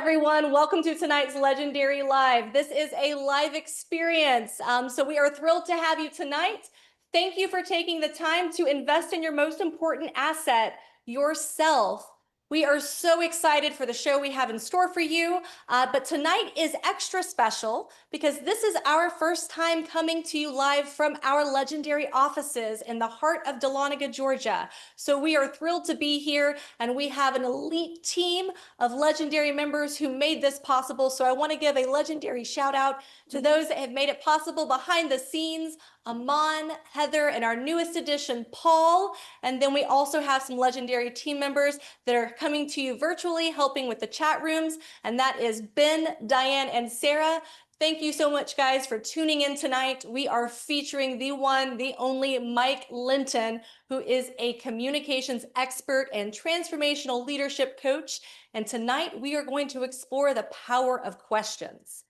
everyone. Welcome to tonight's Legendary Live. This is a live experience. So we are thrilled to have you tonight. Thank you for taking the time to invest in your most important asset, yourself. We are so excited for the show we have in store for you. But tonight is extra special because this is our first time coming to you live from our legendary offices in the heart of Dahlonega, Georgia. So we are thrilled to be here, and we have an elite team of legendary members who made this possible. So I want to give a legendary shout out to those that have made it possible behind the scenes: Amon, Heather, and our newest addition, Paul. And then we also have some legendary team members that are coming to you virtually, helping with the chat rooms. And that is Ben, Diane, and Sarah. Thank you so much, guys, for tuning in tonight. We are featuring the one, the only Mike Litton, who is a communications expert and transformational leadership coach. And tonight we are going to explore the power of questions.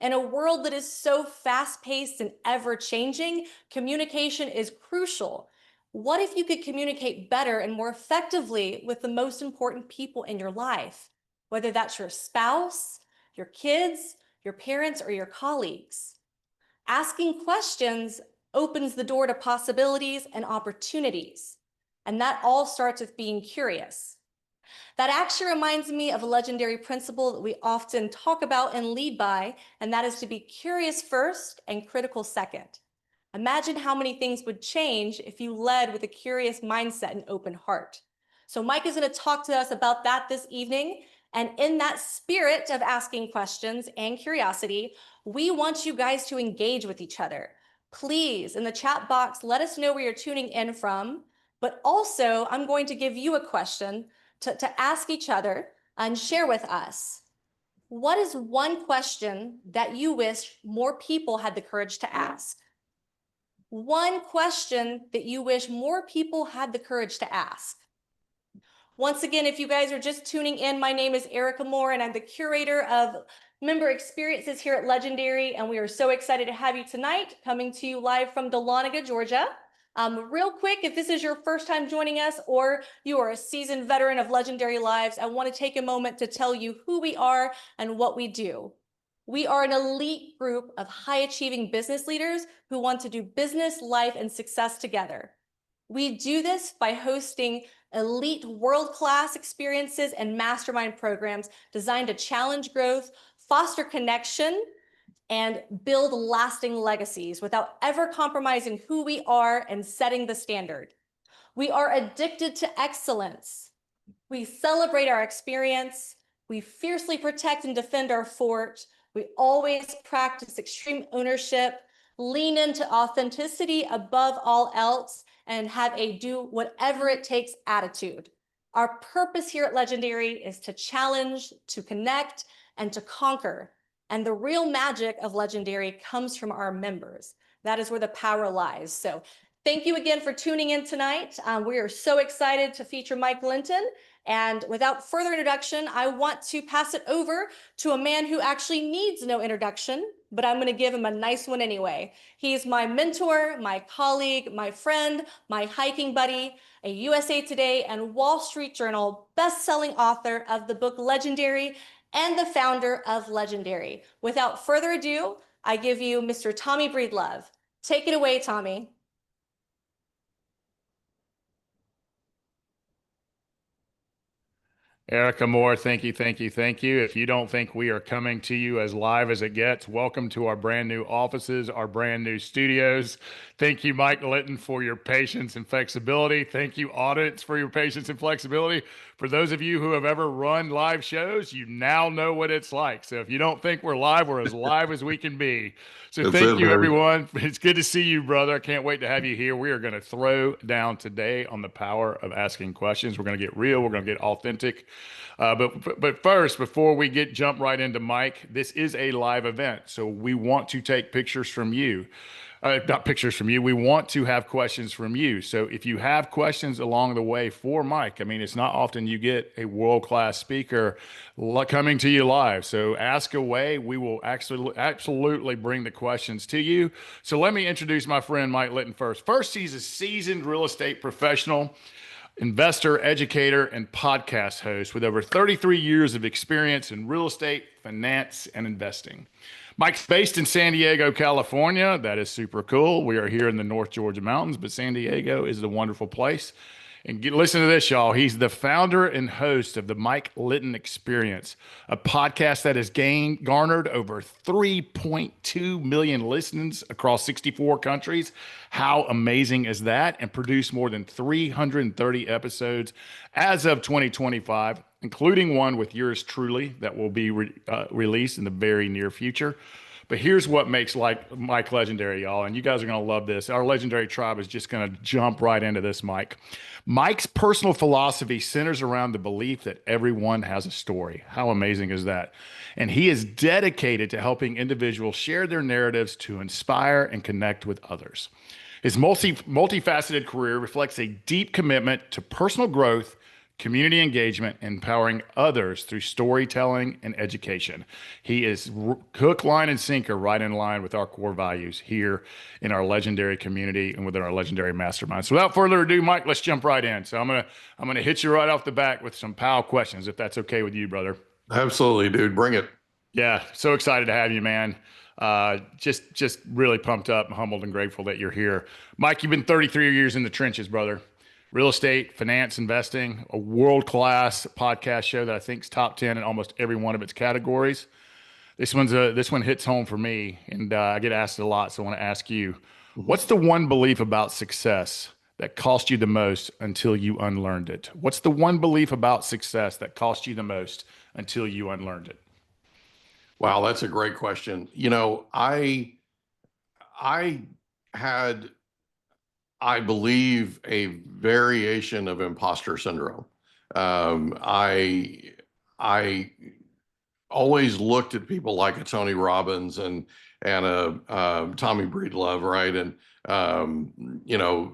In a world that is so fast-paced and ever-changing, communication is crucial. What if you could communicate better and more effectively with the most important people in your life? Whether that's your spouse, your kids, your parents, or your colleagues. Asking questions opens the door to possibilities and opportunities. And that all starts with being curious. That actually reminds me of a legendary principle that we often talk about and lead by, and that is to be curious first and critical second. Imagine how many things would change if you led with a curious mindset and open heart. So Mike is going to talk to us about that this evening. And in that spirit of asking questions and curiosity, we want you guys to engage with each other. Please, in the chat box, let us know where you're tuning in from. But also, I'm going to give you a question to ask each other and share with us. What is one question that you wish more people had the courage to ask? One question that you wish more people had the courage to ask. Once again, if you guys are just tuning in, my name is Erica Moore, and I'm the curator of member experiences here at Legendary, and we are so excited to have you tonight, coming to you live from Dahlonega, Georgia. Real quick, if this is your first time joining us or you are a seasoned veteran of Legendary Lives, I want to take a moment to tell you who we are and what we do. We are an elite group of high-achieving business leaders who want to do business, life, and success together. We do this by hosting elite world-class experiences and mastermind programs designed to challenge growth, foster connection, and build lasting legacies without ever compromising who we are and setting the standard. We are addicted to excellence. We celebrate our experience. We fiercely protect and defend our fort. We always practice extreme ownership, lean into authenticity above all else, and have a do whatever it takes attitude. Our purpose here at Legendary is to challenge, to connect, and to conquer. And the real magic of Legendary comes from our members. That is where the power lies. So thank you again for tuning in tonight. We are so excited to feature Mike Litton. And without further introduction, I want to pass it over to a man who actually needs no introduction, but I'm going to give him a nice one anyway. He's my mentor, my colleague, my friend, my hiking buddy, a USA Today and Wall Street Journal best-selling author of the book Legendary, and the founder of Legendary. Without further ado, I give you Mr. Tommy Breedlove. Take it away, Tommy. Erica Moore, thank you, thank you, thank you. If you don't think we are coming to you as live as it gets, welcome to our brand new offices, our brand new studios. Thank you, Mike Litton, for your patience and flexibility. Thank you, audience, for your patience and flexibility. For those of you who have ever run live shows, you now know what it's like. So if you don't think we're as live as we can be. So thank you, everyone. It's good to see you, brother. I can't wait to have you here. We are going to throw down today on the power of asking questions. We're going to get real. We're going to get authentic. But first, before we jump right into Mike, this is a live event. So we want to take pictures from you. Not pictures from you. We want to have questions from you. So if you have questions along the way for Mike, I mean, it's not often you get a world-class speaker coming to you live. So ask away. We will absolutely bring the questions to you. So let me introduce my friend Mike Litton first. First, he's a seasoned real estate professional. investor, educator, and podcast host with over 33 years of experience in real estate, finance, and investing. Mike's based in San Diego, California. That is super cool. We are here in the North Georgia mountains, but San Diego is a wonderful place. And listen to this, y'all. He's the founder and host of the Mike Litton Experience, a podcast that has garnered over 3.2 million listens across 64 countries. How amazing is that? And produced more than 330 episodes as of 2025, including one with yours truly that will be released in the very near future. But here's what makes Mike legendary, y'all. And you guys are going to love this. Our legendary tribe is just going to jump right into this, Mike. Mike's personal philosophy centers around the belief that everyone has a story. How amazing is that? And he is dedicated to helping individuals share their narratives to inspire and connect with others. His multifaceted career reflects a deep commitment to personal growth, community engagement, and empowering others through storytelling and education. He is hook, line, and sinker right in line with our core values here in our legendary community and within our legendary mastermind. So without further ado, Mike, let's jump right in. So I'm gonna hit you right off the back with some pow questions, if that's okay with you, brother. Absolutely, dude. Bring it. Yeah, so excited to have you, man. Just really pumped up, humbled, and grateful that you're here. Mike, you've been 33 years in the trenches, brother. Real estate, finance, investing, a world-class podcast show that I think is top 10 in almost every one of its categories. This one hits home for me, and I get asked it a lot, so I want to ask you, what's the one belief about success that cost you the most until you unlearned it? What's the one belief about success that cost you the most until you unlearned it? Wow, that's a great question. You know, I had, I believe, a variation of imposter syndrome. I always looked at people like a Tony Robbins and a Tommy Breedlove, right? And you know,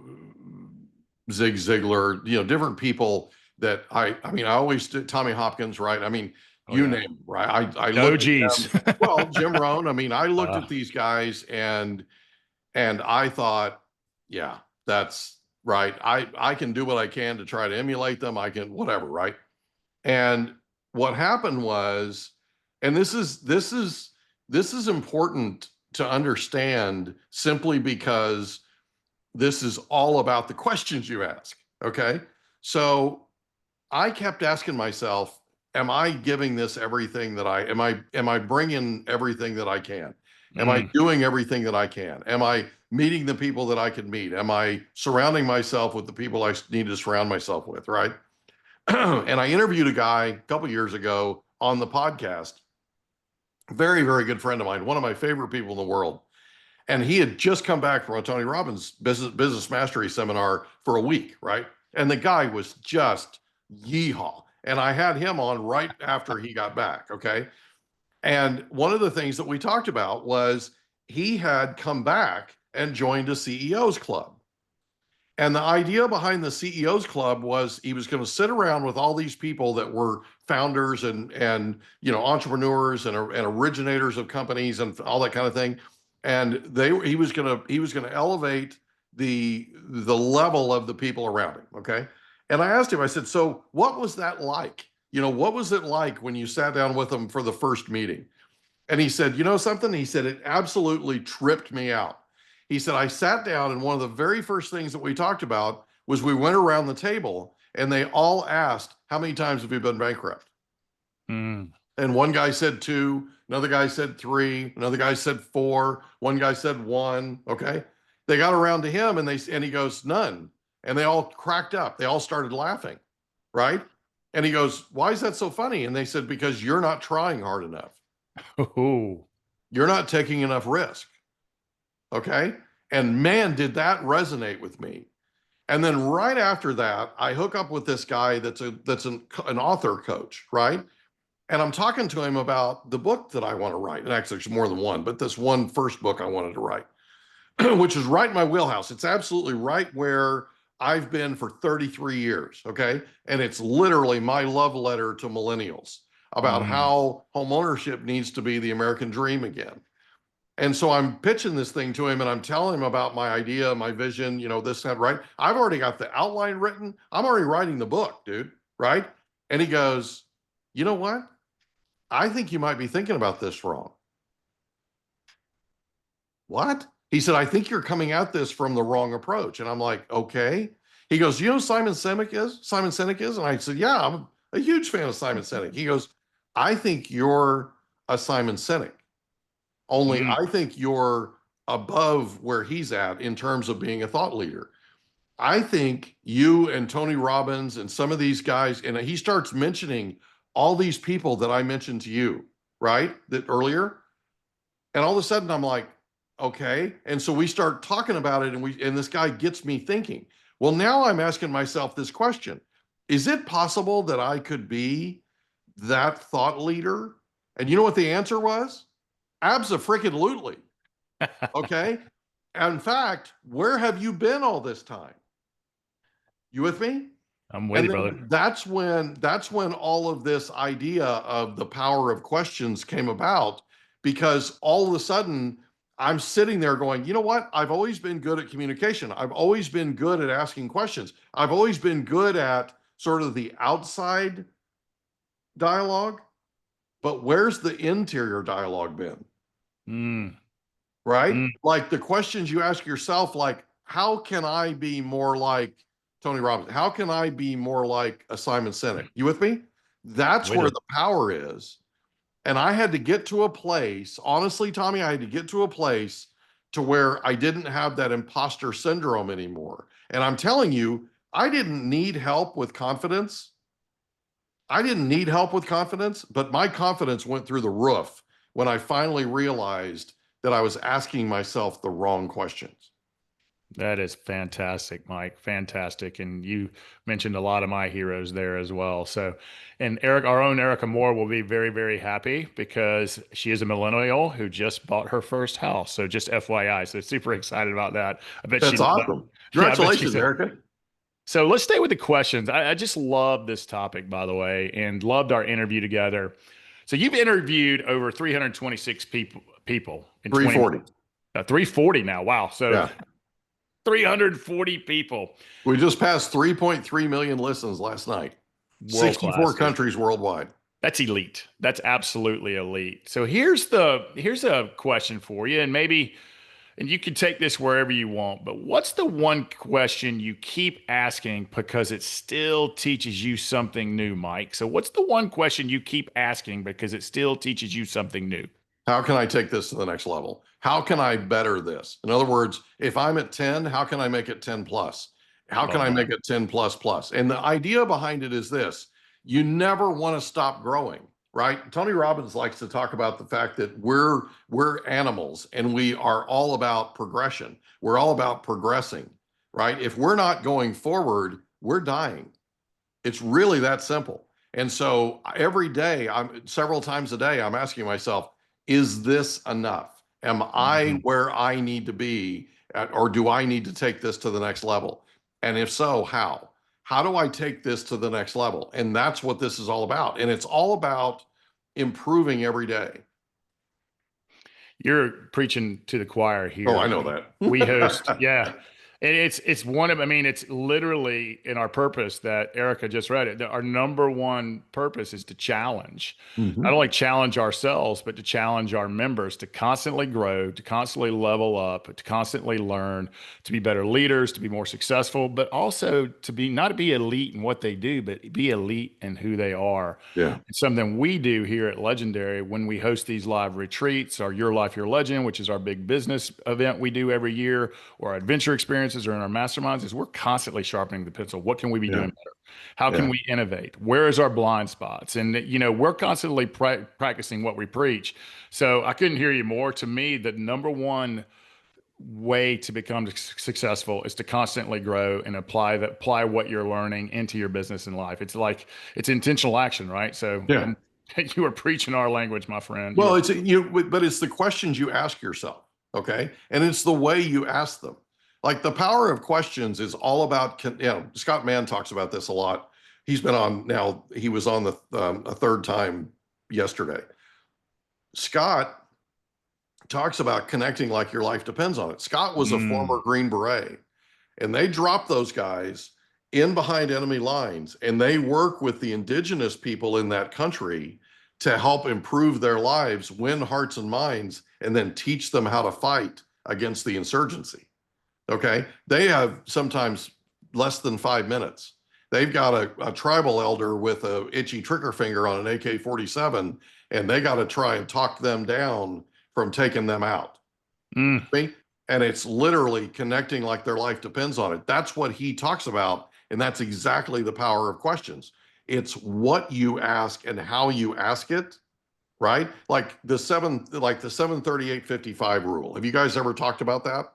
Zig Ziglar, you know, different people that I mean, I always did Tommy Hopkins, right? I mean, you name them, right? I looked OGs. at them. Well, Jim Rohn. I mean, I looked at these guys and I thought, yeah, that's right. I can do what I can to try to emulate them. I can whatever, right? And what happened was, and this is important to understand simply because this is all about the questions you ask. Okay. So I kept asking myself, am I giving this everything that am I bringing everything that I can? Am I doing everything that I can? Am I meeting the people that I can meet? Am I surrounding myself with the people I need to surround myself with, right? And I interviewed a guy a couple years ago on the podcast, very, very good friend of mine, one of my favorite people in the world. And he had just come back from a Tony Robbins business mastery seminar for a week, right? And the guy was just yeehaw. And I had him on right after he got back, okay? And one of the things that we talked about was he had come back and joined a CEO's club. And the idea behind the CEO's club was he was going to sit around with all these people that were founders and you know, entrepreneurs and originators of companies and all that kind of thing. And he was going to elevate the level of the people around him, okay? And I asked him, I said, so what was that like? You know, what was it like when you sat down with them for the first meeting? And he said, you know something? He said, it absolutely tripped me out. He said, I sat down and one of the very first things that we talked about was we went around the table and they all asked, how many times have you been bankrupt? And one guy said 2, another guy said 3, another guy said 4, one guy said 1, okay? They got around to him and he goes, none. And they all cracked up. They all started laughing, right? And he goes, why is that so funny? And they said, because you're not trying hard enough. You're not taking enough risk. Okay. And man, did that resonate with me. And then right after that, I hook up with this guy that's an author coach, right? And I'm talking to him about the book that I want to write. And actually, there's more than one, but this one first book I wanted to write, which is right in my wheelhouse. It's absolutely right where I've been for 33 years, okay? And it's literally my love letter to millennials about how homeownership needs to be the American dream again. And so I'm pitching this thing to him and I'm telling him about my idea, my vision, you know, this, that, right? I've already got the outline written. I'm already writing the book, dude, right? And he goes, you know what? I think you might be thinking about this wrong. What? He said, I think you're coming at this from the wrong approach. And I'm like, okay. He goes, you know who Simon Sinek is? Simon Sinek is? And I said, yeah, I'm a huge fan of Simon Sinek. He goes, I think you're a Simon Sinek. Only I think you're above where he's at in terms of being a thought leader. I think you and Tony Robbins and some of these guys, and he starts mentioning all these people that I mentioned to you, right? That earlier. And all of a sudden I'm like, okay. And so we start talking about it and this guy gets me thinking. Well, now I'm asking myself this question. Is it possible that I could be that thought leader? And you know what the answer was? Abso-freaking-lutely. Okay. In fact, where have you been all this time? You with me? I'm with you, brother. That's when all of this idea of the power of questions came about, because all of a sudden I'm sitting there going, you know what? I've always been good at communication. I've always been good at asking questions. I've always been good at sort of the outside dialogue, but where's the interior dialogue been? Right? Like the questions you ask yourself, like, how can I be more like Tony Robbins? How can I be more like a Simon Sinek? You with me? That's where the power is. And I had to get to a place, honestly, Tommy, I had to get to a place to where I didn't have that imposter syndrome anymore. And I'm telling you, I didn't need help with confidence. I didn't need help with confidence, but my confidence went through the roof when I finally realized that I was asking myself the wrong questions. That is fantastic, Mike. Fantastic. And you mentioned a lot of my heroes there as well. So, and Eric, our own Erica Moore will be very, very happy because she is a millennial who just bought her first house. So just FYI. So super excited about that. I bet That's awesome. Congratulations, Erica. So let's stay with the questions. I just love this topic, by the way, and loved our interview together. So you've interviewed over 326 people in 340. 340 now. Wow. So yeah. 340 people. We just passed 3.3 million listens last night. 64 countries worldwide. That's elite. That's absolutely elite. So here's a question for you, and maybe, and you can take this wherever you want, but what's the one question you keep asking because it still teaches you something new, Mike? So what's the one question you keep asking because it still teaches you something new? How can I take this to the next level? How can I better this? In other words, if I'm at 10, how can I make it 10 plus? How can I make it 10 plus plus? And the idea behind it is this: you never want to stop growing, right? Tony Robbins likes to talk about the fact that we're animals and we are all about progression. We're all about progressing, right? If we're not going forward, we're dying. It's really that simple. And so every day, several times a day, I'm asking myself, is this enough? Am I where I need to be, or do I need to take this to the next level? And if so, how? How do I take this to the next level? And that's what this is all about. And it's all about improving every day. You're preaching to the choir here. Oh, I know that. We host, yeah. And it's one of, I mean, it's literally in our purpose that Erica just read it. Our number one purpose is to challenge, not only challenge ourselves, but to challenge our members to constantly grow, to constantly level up, to constantly learn, to be better leaders, to be more successful, but also to be, not to be elite in what they do, but be elite in who they are. Yeah. It's something we do here at Legendary when we host these live retreats, our Your Life, Your Legend, which is our big business event we do every year, or our adventure experiences, or in our masterminds, is we're constantly sharpening the pencil. What can we be doing better? How can we innovate? Where is our blind spots? And, you know, we're constantly practicing what we preach. So I couldn't hear you more. To me, the number one way to become successful is to constantly grow and apply what you're learning into your business and life. It's like, it's intentional action, right? So you are preaching our language, my friend. Well, but it's the questions you ask yourself. Okay. And it's the way you ask them. Like the power of questions is all about, you know, Scott Mann talks about this a lot. He's been on now, he was on a third time yesterday. Scott talks about connecting like your life depends on it. Scott was a former Mm. Green Beret, and they drop those guys in behind enemy lines, and they work with the indigenous people in that country to help improve their lives, win hearts and minds, and then teach them how to fight against the insurgency. Okay. They have sometimes less than 5 minutes. They've got a tribal elder with a itchy trigger finger on an AK-47, and they got to try and talk them down from taking them out. Mm. And it's literally connecting like their life depends on it. That's what he talks about. And that's exactly the power of questions. It's what you ask and how you ask it, right? Like the 738-55 rule. Have you guys ever talked about that?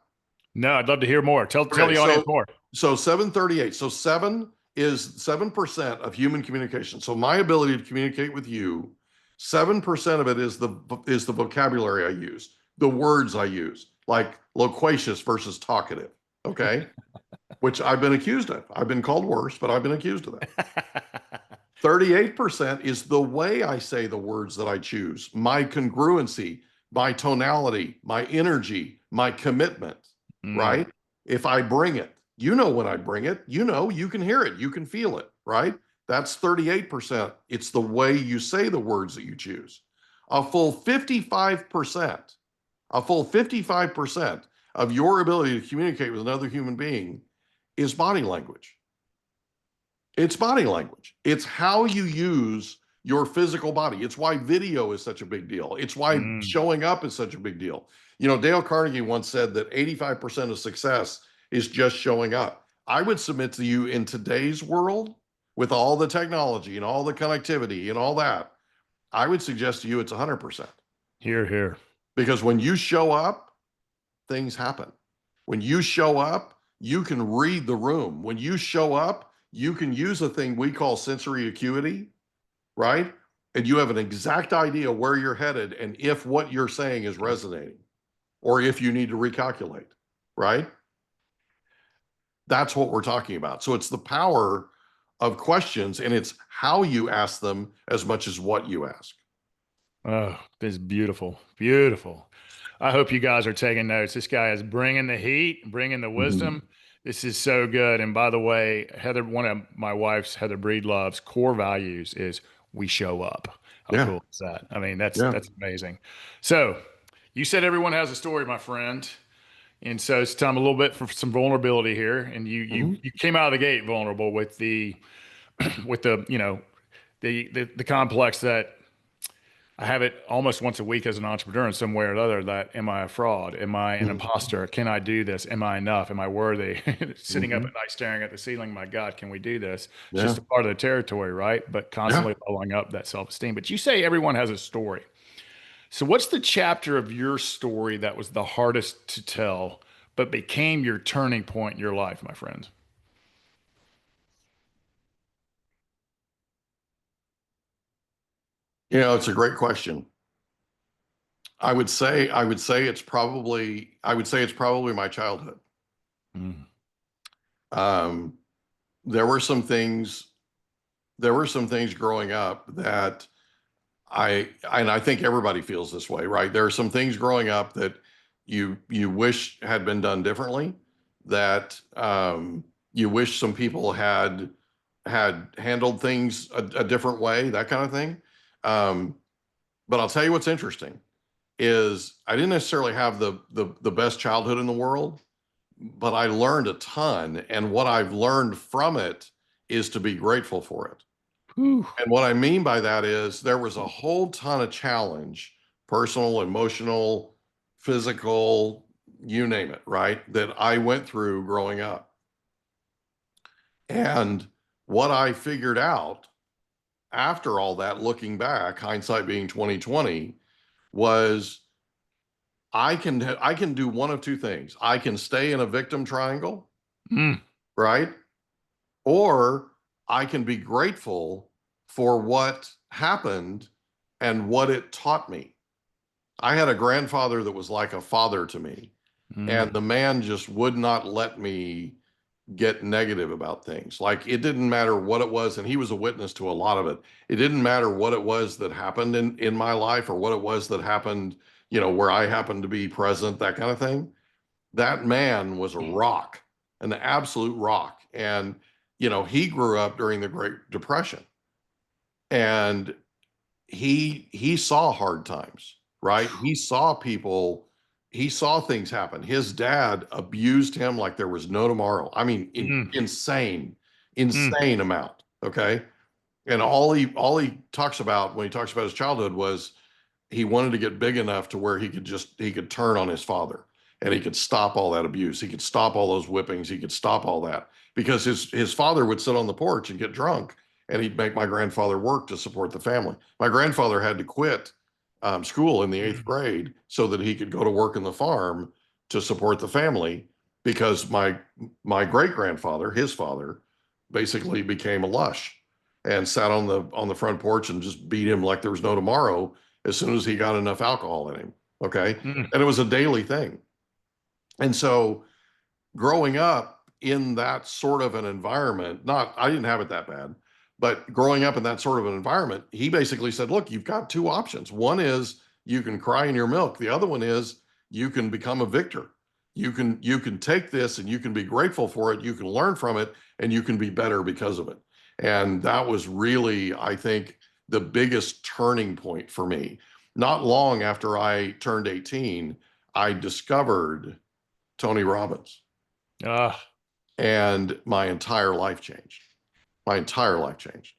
No, I'd love to hear more. Tell Okay, the audience more. So 738. So 7% of human communication. So my ability to communicate with you, 7% of it is the vocabulary I use, the words I use, like loquacious versus talkative. Okay. Which I've been accused of. I've been called worse, but I've been accused of that. 38% is the way I say the words that I choose, my congruency, my tonality, my energy, my commitment, right? If I bring it, you know, when I bring it, you know, you can hear it, you can feel it, right? That's 38%. It's the way you say the words that you choose. A full 55%, a full 55% of your ability to communicate with another human being is body language. It's body language. It's how you use your physical body. It's why video is such a big deal. It's why showing up is such a big deal. You know, Dale Carnegie once said that 85% of success is just showing up. I would submit to you, in today's world, with all the technology and all the connectivity and all that, I would suggest to you it's 100%. Here, here. Because when you show up, things happen. When you show up, you can read the room. When you show up, you can use a thing we call sensory acuity, right? And you have an exact idea where you're headed and if what you're saying is resonating or if you need to recalculate, right? That's what we're talking about. So it's the power of questions, and it's how you ask them as much as what you ask. Oh, this is beautiful. Beautiful. I hope you guys are taking notes. This guy is bringing the heat, bringing the wisdom. This is so good. And by the way, Heather, one of my wife's, Heather Breedlove's core values is we show up. How cool is that? I mean, that's amazing. So you said everyone has a story, my friend. And so it's time a little bit for some vulnerability here. And you came out of the gate vulnerable with the you know, the complex that I have it almost once a week as an entrepreneur in some way or other. That, am I a fraud? Am I an imposter? Can I do this? Am I enough? Am I worthy? Sitting up at night staring at the ceiling, my God, can we do this? It's just a part of the territory, right? But constantly following up that self-esteem. But you say everyone has a story. So what's the chapter of your story that was the hardest to tell, but became your turning point in your life, my friend? You know, it's a great question. I would say it's probably my childhood. There were some things growing up that I think everybody feels this way, right? There are some things growing up that you wish had been done differently, that you wish some people had handled things a different way, that kind of thing. But I'll tell you what's interesting is I didn't necessarily have the best childhood in the world, but I learned a ton. And what I've learned from it is to be grateful for it. And what I mean by that is there was a whole ton of challenge, personal, emotional, physical, you name it, right? That I went through growing up. And what I figured out after all that, looking back, hindsight being 2020, was I can do one of two things. I can stay in a victim triangle, right? Or I can be grateful for what happened and what it taught me. I had a grandfather that was like a father to me, and the man just would not let me get negative about things. Like, it didn't matter what it was, and he was a witness to a lot of it. It didn't matter what it was that happened in my life or what it was that happened where I happened to be present, that kind of thing. That man was a rock, an absolute rock. And, he grew up during the Great Depression, and he saw hard times, right? He saw things happen. His dad abused him like there was no tomorrow. I mean, insane, insane amount. Okay. And all he talks about when he talks about his childhood was he wanted to get big enough to where he could turn on his father, and he could stop all that abuse. He could stop all those whippings. He could stop all that, because his father would sit on the porch and get drunk, and he'd make my grandfather work to support the family. My grandfather had to quit school in the 8th grade so that he could go to work in the farm to support the family, because my great grandfather, his father, basically became a lush and sat on the front porch and just beat him like there was no tomorrow as soon as he got enough alcohol in him. Okay. And it was a daily thing. And so growing up in that sort of an environment, I didn't have it that bad, but growing up in that sort of an environment, he basically said, look, you've got two options. One is you can cry in your milk. The other one is you can become a victor. You can take this and you can be grateful for it. You can learn from it, and you can be better because of it. And that was really, I think, the biggest turning point for me. Not long after I turned 18, I discovered Tony Robbins. And my entire life changed. My entire life changed.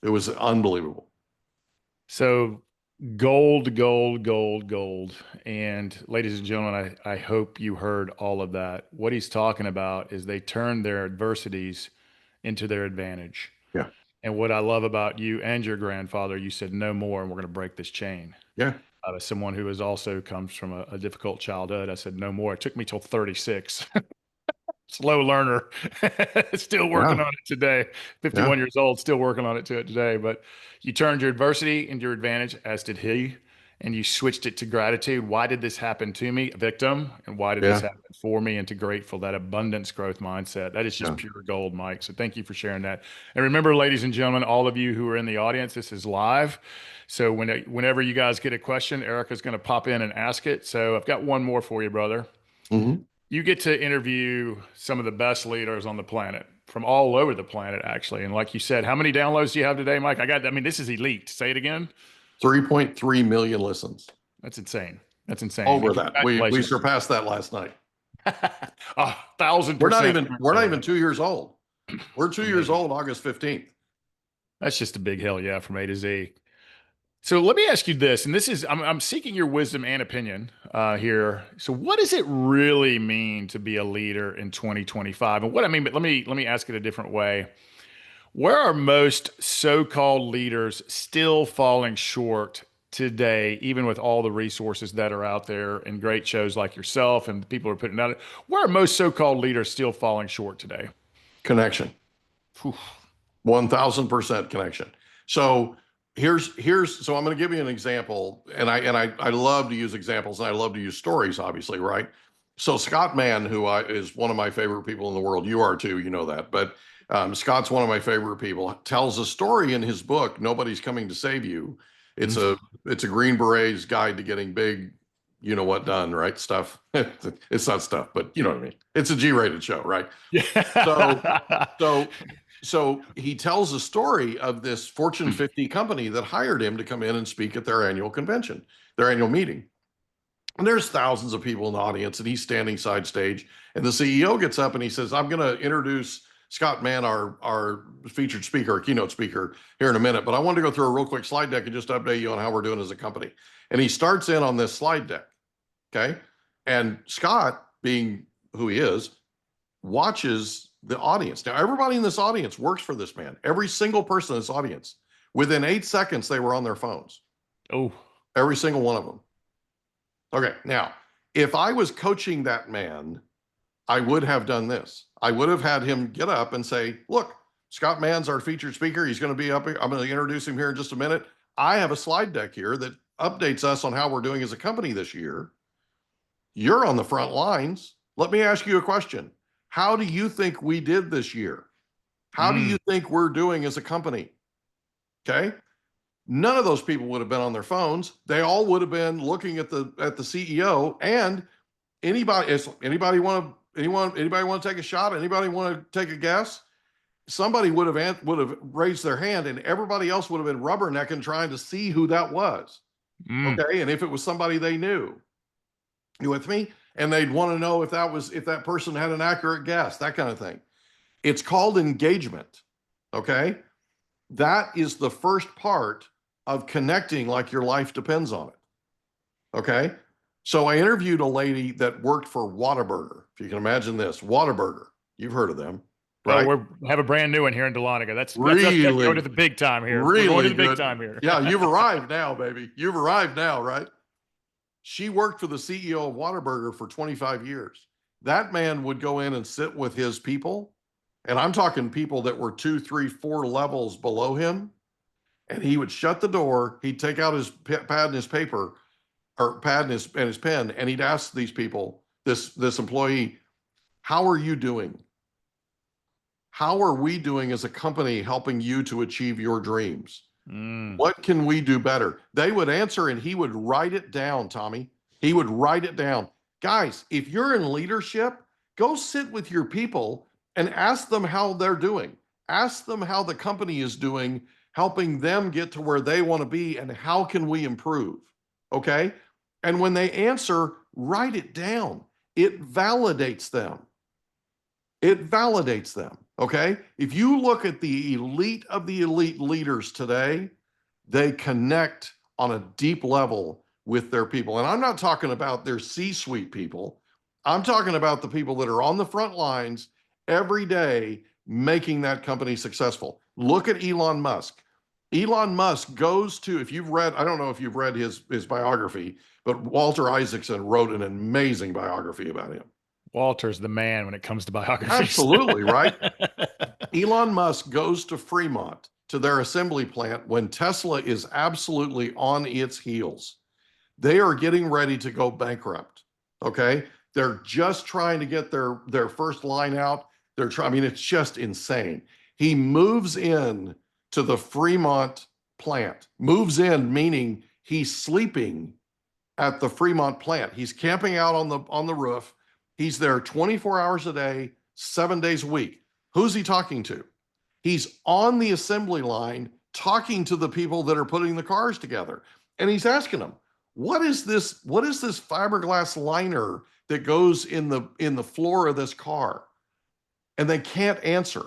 It was unbelievable. So gold, gold, gold, gold. And ladies and gentlemen, I hope you heard all of that. What he's talking about is they turned their adversities into their advantage. Yeah. And what I love about you and your grandfather, you said no more, and we're going to break this chain. Yeah. As someone who also comes from a difficult childhood, I said no more. It took me till 36. Slow learner, still working on it today. 51 years old, still working on it today. But you turned your adversity into your advantage, as did he, and you switched it to gratitude. Why did this happen to me? A victim. And why did this happen for me? And to grateful, that abundance growth mindset. That is just pure gold, Mike. So thank you for sharing that. And remember, ladies and gentlemen, all of you who are in the audience, this is live. So whenever you guys get a question, Erica's going to pop in and ask it. So I've got one more for you, brother. You get to interview some of the best leaders on the planet, from all over the planet, actually. And like you said, how many downloads do you have today, Mike? This is elite. Say it again. 3.3 million listens. That's insane. That's insane. Over that. We surpassed that last night. 1,000%. We're not even 2 years old. We're 2 years old August 15th. That's just a big hell yeah from A to Z. So let me ask you this, and this is, I'm seeking your wisdom and opinion here. So what does it really mean to be a leader in 2025? And what I mean, but let me ask it a different way. Where are most so-called leaders still falling short today, even with all the resources that are out there and great shows like yourself and the people who are putting it out? Where are most so-called leaders still falling short today? Connection. 1000% connection. So so I'm going to give you an example, and I love to use examples, and I love to use stories, obviously, right? So Scott Mann, who is one of my favorite people in the world, you are too, you know that, but Scott's one of my favorite people, tells a story in his book, Nobody's Coming to Save You. It's a Green Beret's guide to getting big, you know what, done, right? Stuff. It's not stuff, but you know what I mean? It's a G-rated show, right? So he tells a story of this Fortune 50 company that hired him to come in and speak at their annual convention, their annual meeting. And there's thousands of people in the audience, and he's standing side stage. And the CEO gets up and he says, I'm going to introduce Scott Mann, our featured speaker, our keynote speaker, here in a minute. But I wanted to go through a real quick slide deck and just update you on how we're doing as a company. And he starts in on this slide deck. Okay. And Scott, being who he is, watches the audience. Now, everybody in this audience works for this man. Every single person in this audience. Within 8 seconds, they were on their phones. Oh. Every single one of them. Okay. Now, if I was coaching that man, I would have done this. I would have had him get up and say, look, Scott Mann's our featured speaker. He's going to be up here. I'm going to introduce him here in just a minute. I have a slide deck here that updates us on how we're doing as a company this year. You're on the front lines. Let me ask you a question. How do you think we did this year? How do you think we're doing as a company? Okay. None of those people would have been on their phones. They all would have been looking at the CEO. And anybody want to take a shot? Anybody want to take a guess? Somebody would have raised their hand, and everybody else would have been rubbernecking trying to see who that was. Okay, and if it was somebody they knew, you with me? And they'd want to know if that person had an accurate guess, that kind of thing. It's called engagement. Okay, that is the first part of connecting like your life depends on it. Okay, so I interviewed a lady that worked for Whataburger. If you can imagine this, Whataburger, you've heard of them. Right? Oh, we have a brand new one here in Dahlonega. That's really going to the big time here. Really We're going to the good. big time here. Yeah, you've arrived now, baby. You've arrived now, right? She worked for the CEO of Whataburger for 25 years. That man would go in and sit with his people, and I'm talking people that were 2, 3, 4 levels below him, and he would shut the door. He'd take out his pad and his paper, or pad and his pen, and he'd ask these people, this employee, how are you doing? How are we doing as a company helping you to achieve your dreams? What can we do better? They would answer, and he would write it down, Tommy. He would write it down. Guys, if you're in leadership, go sit with your people and ask them how they're doing. Ask them how the company is doing, helping them get to where they want to be, and how can we improve? Okay? And when they answer, write it down. It validates them. It validates them. Okay. If you look at the elite of the elite leaders today, they connect on a deep level with their people. And I'm not talking about their C-suite people. I'm talking about the people that are on the front lines every day making that company successful. Look at Elon Musk. Elon Musk goes to, if you've read, I don't know if you've read his biography, but Walter Isaacson wrote an amazing biography about him. Walter's the man when it comes to biographies. Absolutely, right? Elon Musk goes to Fremont, to their assembly plant, when Tesla is absolutely on its heels. They are getting ready to go bankrupt. Okay. They're just trying to get their first line out. I mean, it's just insane. He moves in to the Fremont plant, moves in, meaning he's sleeping at the Fremont plant. He's camping out on the roof. He's there 24 hours a day, 7 days a week. Who's he talking to? He's on the assembly line talking to the people that are putting the cars together. And he's asking them, what is this fiberglass liner that goes in the floor of this car? And they can't answer.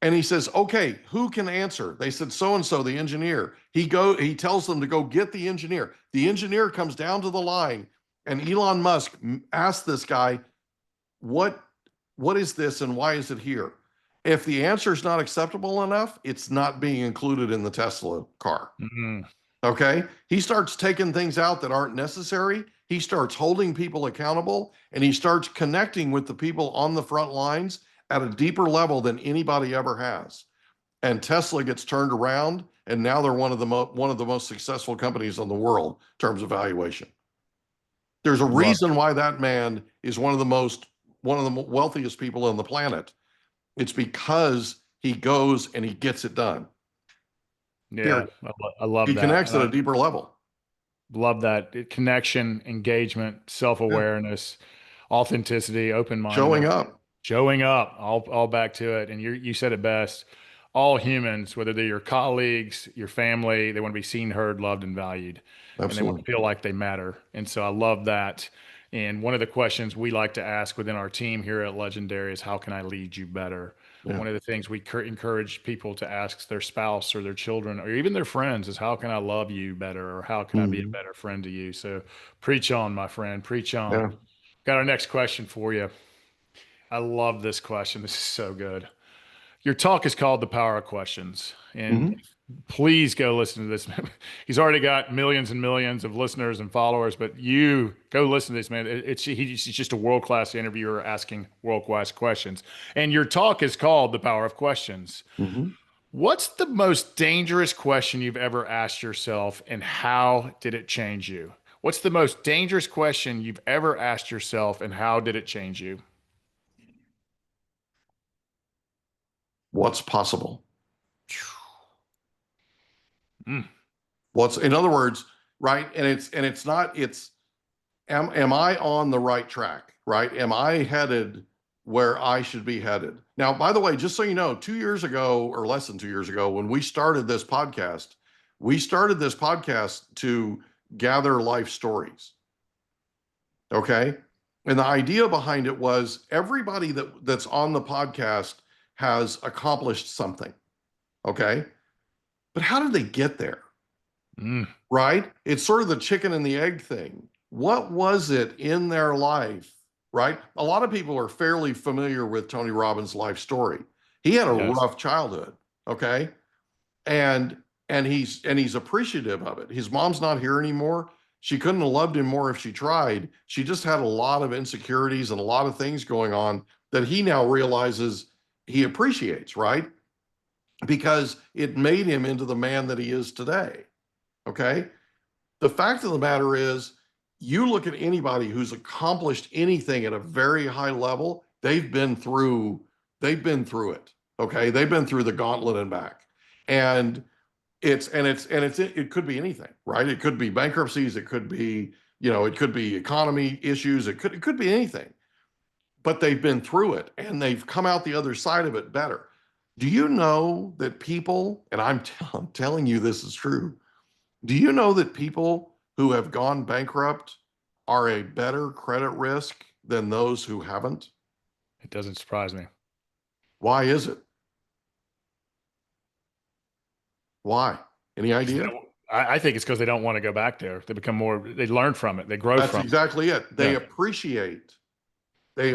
And he says, okay, who can answer? They said, so-and-so, the engineer. He tells them to go get the engineer. The engineer comes down to the line, and Elon Musk asked this guy, what is this and why is it here? If the answer is not acceptable enough, it's not being included in the Tesla car. Okay? He starts taking things out that aren't necessary. He starts holding people accountable, and he starts connecting with the people on the front lines at a deeper level than anybody ever has. And Tesla gets turned around, and now they're one of the most successful companies in the world in terms of valuation. There's a reason why that man is one of the wealthiest people on the planet. It's because he goes and he gets it done. Yeah, I love that. He connects at a deeper level. Love that. Connection, engagement, self-awareness, authenticity, open-mindedness. Showing up, all back to it. And you said it best. All humans, whether they're your colleagues, your family, they want to be seen, heard, loved, and valued. Absolutely. And they want to feel like they matter. And so I love that. And one of the questions we like to ask within our team here at Legendary is, how can I lead you better? Yeah. One of the things we encourage people to ask their spouse or their children or even their friends is, how can I love you better? Or how can I be a better friend to you? So preach on, my friend, preach on. Yeah. Got our next question for you. I love this question. This is so good. Your talk is called The Power of Questions. And please go listen to this. He's already got millions and millions of listeners and followers, but you go listen to this, man. He's just a world-class interviewer asking world-class questions. And your talk is called The Power of Questions. What's the most dangerous question you've ever asked yourself, and how did it change you? What's the most dangerous question you've ever asked yourself, and how did it change you? What's possible? Mm. In other words, right? And it's not, am I on the right track, right? Am I headed where I should be headed? Now, by the way, just so you know, 2 years ago or less than 2 years ago, when we started this podcast to gather life stories. Okay. And the idea behind it was everybody that's on the podcast has accomplished something. Okay. But how did they get there? Mm. Right? It's sort of the chicken and the egg thing. What was it in their life? Right? A lot of people are fairly familiar with Tony Robbins' life story. He had a Yes. rough childhood. Okay. And he's appreciative of it. His mom's not here anymore. She couldn't have loved him more if she tried. She just had a lot of insecurities and a lot of things going on that he now realizes he appreciates, right? Because it made him into the man that he is today. Okay. The fact of the matter is, you look at anybody who's accomplished anything at a very high level, they've been through it. Okay. They've been through the gauntlet and back. And it could be anything, right? It could be bankruptcies, it could be, it could be economy issues, it could be anything. But they've been through it and they've come out the other side of it better. Do you know that people, and I'm telling you this is true, do you know that people who have gone bankrupt are a better credit risk than those who haven't? It doesn't surprise me. Why is it? Why? Any idea? I think it's because they don't want to go back there. They become they learn from it. They grow That's from exactly it. They Yeah.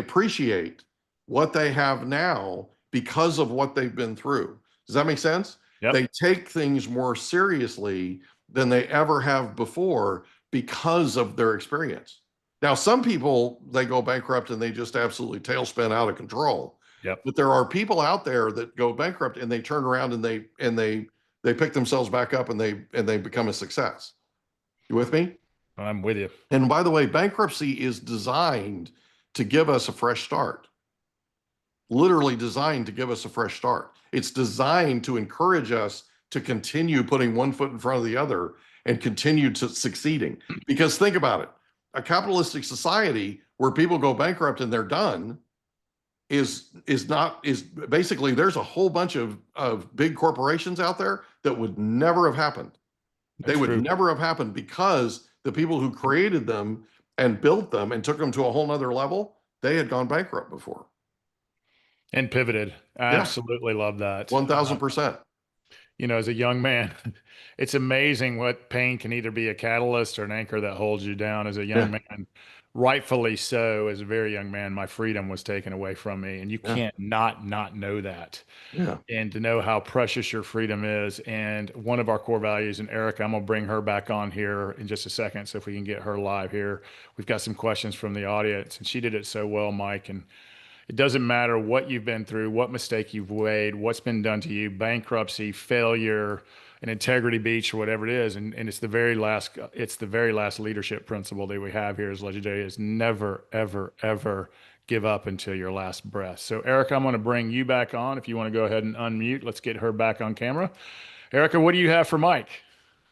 appreciate what they have now because of what they've been through. Does that make sense? Yep. They take things more seriously than they ever have before because of their experience. Now, some people, they go bankrupt and they just absolutely tailspin out of control. Yep. But there are people out there that go bankrupt and they turn around and they pick themselves back up and they become a success. You with me? I'm with you. And by the way, bankruptcy is designed to give us a fresh start. Literally designed to give us a fresh start. It's designed to encourage us to continue putting one foot in front of the other and continue to succeeding. Because think about it, a capitalistic society where people go bankrupt and they're done is basically, there's a whole bunch of big corporations out there that would never have happened. They would never have happened because the people who created them and built them and took them to a whole nother level, they had gone bankrupt before. And pivoted. I absolutely love that. 1000%. As a young man, it's amazing what pain can either be a catalyst or an anchor that holds you down. As a young man, rightfully so, as a very young man, my freedom was taken away from me. And you can't not know that. Yeah. And to know how precious your freedom is. And one of our core values, and Erica, I'm going to bring her back on here in just a second. So if we can get her live here, we've got some questions from the audience, and she did it so well, Mike. And it doesn't matter what you've been through, what mistake you've made, what's been done to you, bankruptcy, failure, an integrity breach, or whatever it is. And it's the very last leadership principle that we have here as Legendary, is never, ever, ever give up until your last breath. So Erica, I'm going to bring you back on. If you want to go ahead and unmute, let's get her back on camera. Erica, what do you have for Mike?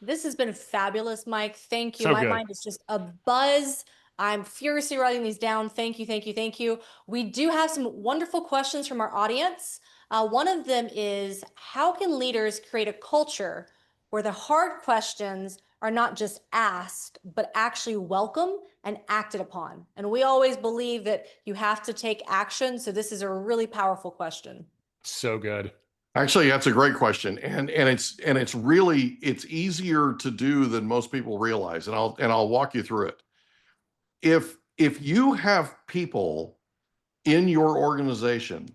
This has been fabulous, Mike. Thank you. So My good. mind is just a buzz. I'm furiously writing these down. Thank you, thank you, thank you. We do have some wonderful questions from our audience. One of them is, how can leaders create a culture where the hard questions are not just asked, but actually welcome and acted upon? And we always believe that you have to take action. So this is a really powerful question. So good. Actually, that's a great question. And it's really, it's easier to do than most people realize. And I'll walk you through it. If you have people in your organization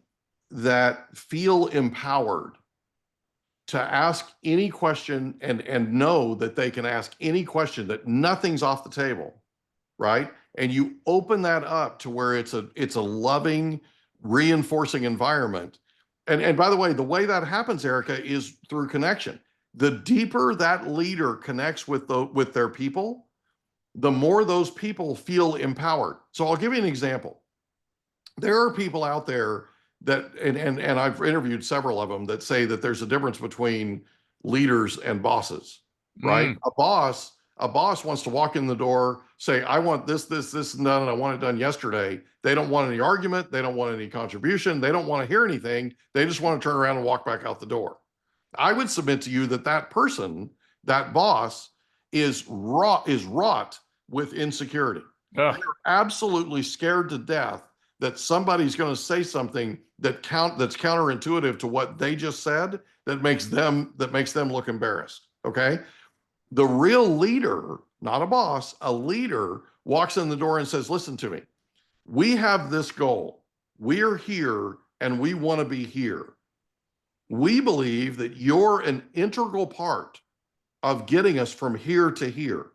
that feel empowered to ask any question and know that they can ask any question, that nothing's off the table, right? And you open that up to where it's a loving, reinforcing environment. And by the way that happens, Erica, is through connection. The deeper that leader connects with their people, the more those people feel empowered. So I'll give you an example. There are people out there that, and I've interviewed several of them, that say that there's a difference between leaders and bosses, right? Mm. A boss wants to walk in the door, say, I want this, and done, and I want it done yesterday. They don't want any argument. They don't want any contribution. They don't want to hear anything. They just want to turn around and walk back out the door. I would submit to you that that person, that boss, is wrought with insecurity. They're absolutely scared to death that somebody's going to say something that's counterintuitive to what they just said, that makes them look embarrassed. Okay. The real leader, not a boss, a leader walks in the door and says, listen to me. We have this goal. We're here and we want to be here. We believe that you're an integral part of getting us from here to here.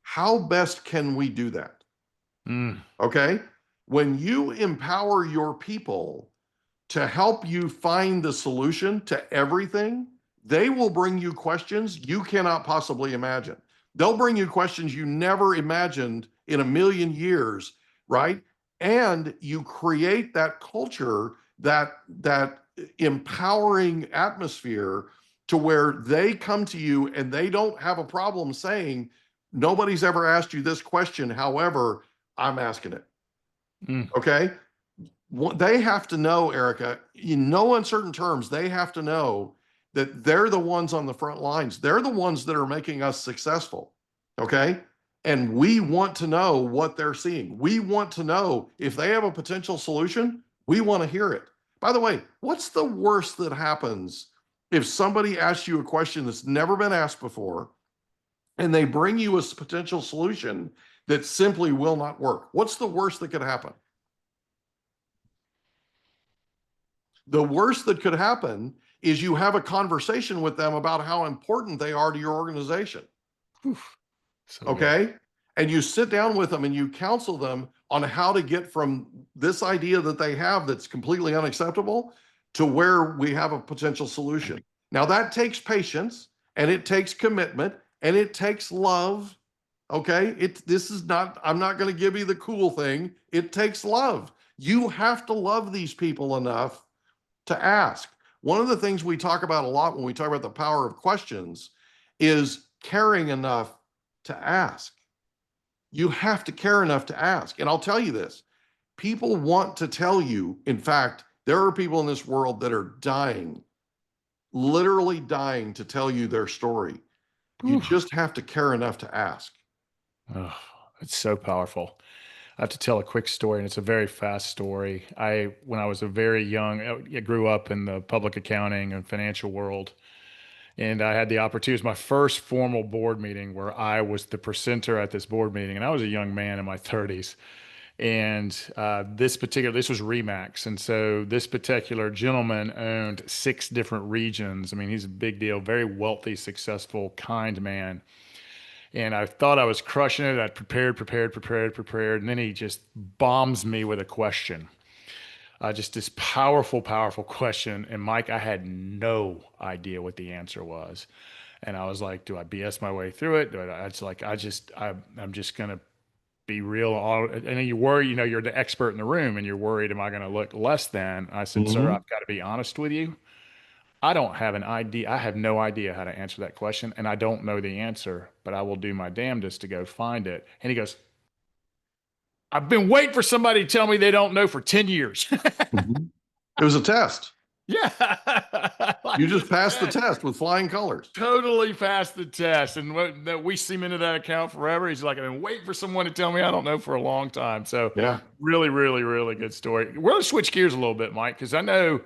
How best can we do that? Okay. When you empower your people to help you find the solution to everything, they will bring you questions you cannot possibly imagine. They'll bring you questions you never imagined in a million years, right? And you create that culture, that empowering atmosphere to where they come to you and they don't have a problem saying, nobody's ever asked you this question. However, I'm asking it. Okay. They have to know, Erica, in no uncertain terms, they have to know that they're the ones on the front lines. They're the ones that are making us successful. Okay. And we want to know what they're seeing. We want to know if they have a potential solution, we want to hear it. By the way, what's the worst that happens if somebody asks you a question that's never been asked before and they bring you a potential solution that simply will not work? What's the worst that could happen? The worst that could happen is you have a conversation with them about how important they are to your organization. So okay. Good. And you sit down with them and you counsel them on how to get from this idea that they have that's completely unacceptable to where we have a potential solution. Now that takes patience and it takes commitment and it takes love. Okay. I'm not going to give you the cool thing. It takes love. You have to love these people enough to ask. One of the things we talk about a lot when we talk about the power of questions is caring enough to ask. You have to care enough to ask. And I'll tell you this, people want to tell you, in fact, there are people in this world that are dying, literally dying to tell you their story. You just have to care enough to ask. Oh, it's so powerful. I have to tell a quick story, and it's a very fast story. When I was a very young, I grew up in the public accounting and financial world, and I had the opportunity. It was my first formal board meeting where I was the presenter at this board meeting, and I was a young man in my 30s. And this was Remax, and so this particular gentleman owned 6 different regions. I mean, he's a big deal, very wealthy, successful, kind man. And I thought I was crushing it. I'd prepared. And then he just bombs me with a question. Just this powerful question. And Mike, I had no idea what the answer was. And I was like, do I BS my way through it? I'm just going to be real. And then you worry, you're the expert in the room and you're worried, am I going to look less than? I said, sir, I've got to be honest with you. I don't have an idea. I have no idea how to answer that question, and I don't know the answer, but I will do my damnedest to go find it. And he goes, I've been waiting for somebody to tell me they don't know for 10 years. It was a test. Yeah. You just passed the test with flying colors. Totally passed the test. And we cemented that account forever. He's like, I've been waiting for someone to tell me I don't know for a long time. So yeah, really, really, really good story. We're going to switch gears a little bit, Mike, because I know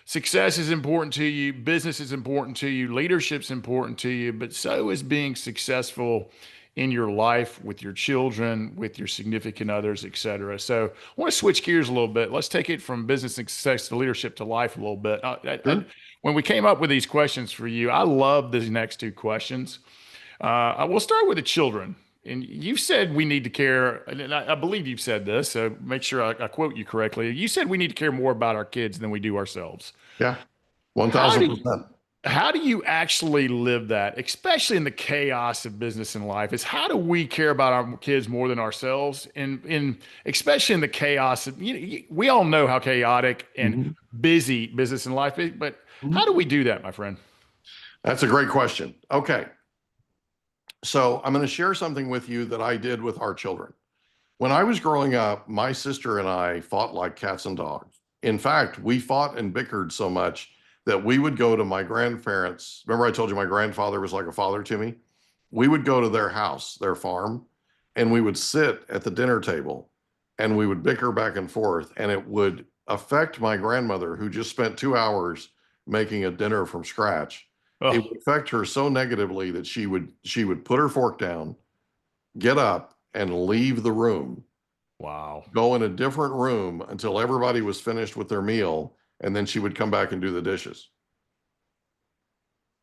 success is important to you. Business is important to you. Leadership's important to you, but so is being successful in your life with your children, with your significant others, et cetera. So I want to switch gears a little bit. Let's take it from business success to leadership to life a little bit. When we came up with these questions for you, I love these next 2 questions. We'll start with the children. And you said we need to care, and I believe you've said this, so make sure I quote you correctly. You said we need to care more about our kids than we do ourselves. Yeah, 1,000%. How do you actually live that, especially in the chaos of business and life? Is how do we care about our kids more than ourselves? And especially in the chaos of, we all know how chaotic and busy business and life is, but how do we do that, my friend? That's a great question. Okay. So I'm going to share something with you that I did with our children. When I was growing up, my sister and I fought like cats and dogs. In fact, we fought and bickered so much that we would go to my grandparents. Remember, I told you my grandfather was like a father to me? We would go to their house, their farm, and we would sit at the dinner table and we would bicker back and forth. And it would affect my grandmother, who just spent 2 hours making a dinner from scratch. It Oh, would affect her so negatively that she would put her fork down, get up, and leave the room, wow. go in a different room until everybody was finished with their meal, and then she would come back and do the dishes.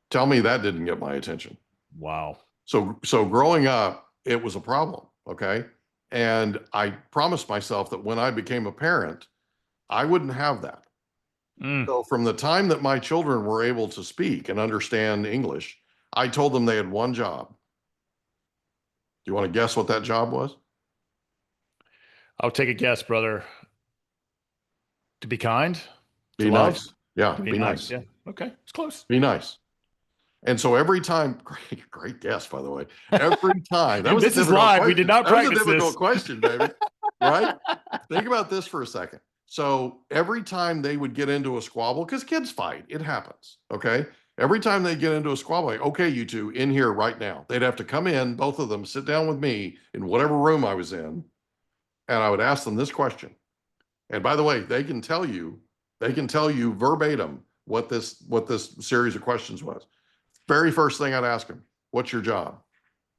Tell me that didn't get my attention. Wow. So growing up, it was a problem, okay? And I promised myself that when I became a parent, I wouldn't have that. Mm. So from the time that my children were able to speak and understand English, I told them they had one job. Do you want to guess what that job was? I'll take a guess, brother. To be kind, to Be love, nice. Yeah, to be be nice. nice. Yeah. Okay. It's close. Be nice. And so every time, great guess, by the way. Every time, that And was a this is difficult live. We did question. not That was a practice difficult this. question, baby. Right? Think about this for a second. So every time they would get into a squabble, because kids fight, it happens. Okay. Every time they get into a squabble, like, okay, you two in here right now. They'd have to come in, both of them, sit down with me in whatever room I was in, and I would ask them this question. And by the way, they can tell you verbatim what this series of questions was. Very first thing I'd ask them, what's your job?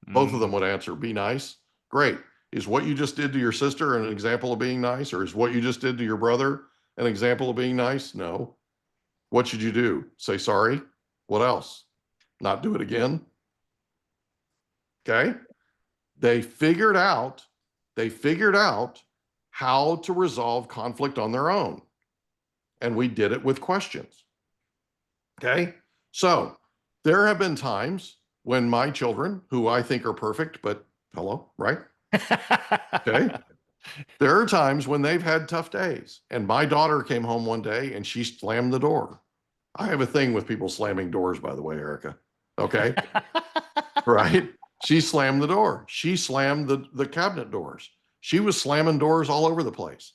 Both of them would answer, be nice. Great. Is what you just did to your sister an example of being nice? Or is what you just did to your brother an example of being nice? No. What should you do? Say sorry. What else? Not do it again. Okay. They figured out, they figured out how to resolve conflict on their own. And we did it with questions. Okay. So there have been times when my children, who I think are perfect, but hello, right? Okay. There are times when they've had tough days. And my daughter came home one day and she slammed the door. I have a thing with people slamming doors, by the way, Erica. Okay. Right. She slammed the door. She slammed the cabinet doors. She was slamming doors all over the place.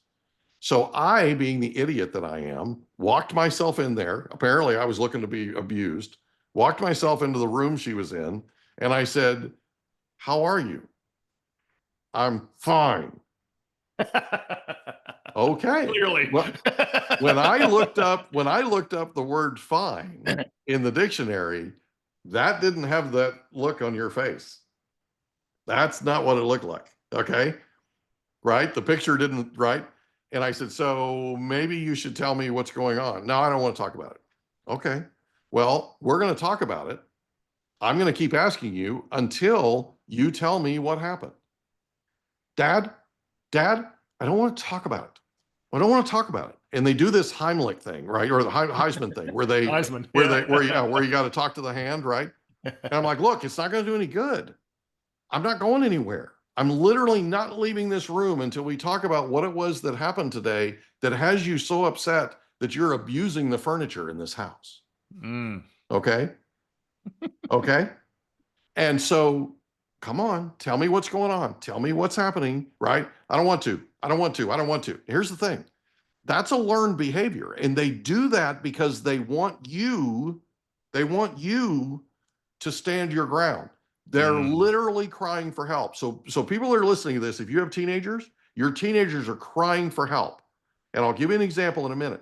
So I, being the idiot that I am, walked myself in there. Apparently, I was looking to be abused, walked myself into the room she was in, and I said, how are you? I'm fine. Okay. Clearly. Well, when I looked up the word fine in the dictionary, that didn't have that look on your face. That's not what it looked like. Okay. Right. The picture didn't, right. And I said, so maybe you should tell me what's going on. No, I don't want to talk about it. Okay. Well, we're going to talk about it. I'm going to keep asking you until you tell me what happened. Dad, I don't want to talk about it. I don't want to talk about it. And they do this Heimlich thing, right? Or the Heisman thing where they, Heisman, where yeah. they, where you got to talk to the hand, right? And I'm like, look, it's not going to do any good. I'm not going anywhere. I'm literally not leaving this room until we talk about what it was that happened today that has you so upset that you're abusing the furniture in this house. Mm. Okay. Okay. And so, come on, tell me what's going on. Tell me what's happening, right? I don't want to. I don't want to. I don't want to. Here's the thing. That's a learned behavior. And they do that because they want you to stand your ground. They're literally crying for help. So people are listening to this. If you have teenagers, your teenagers are crying for help. And I'll give you an example in a minute.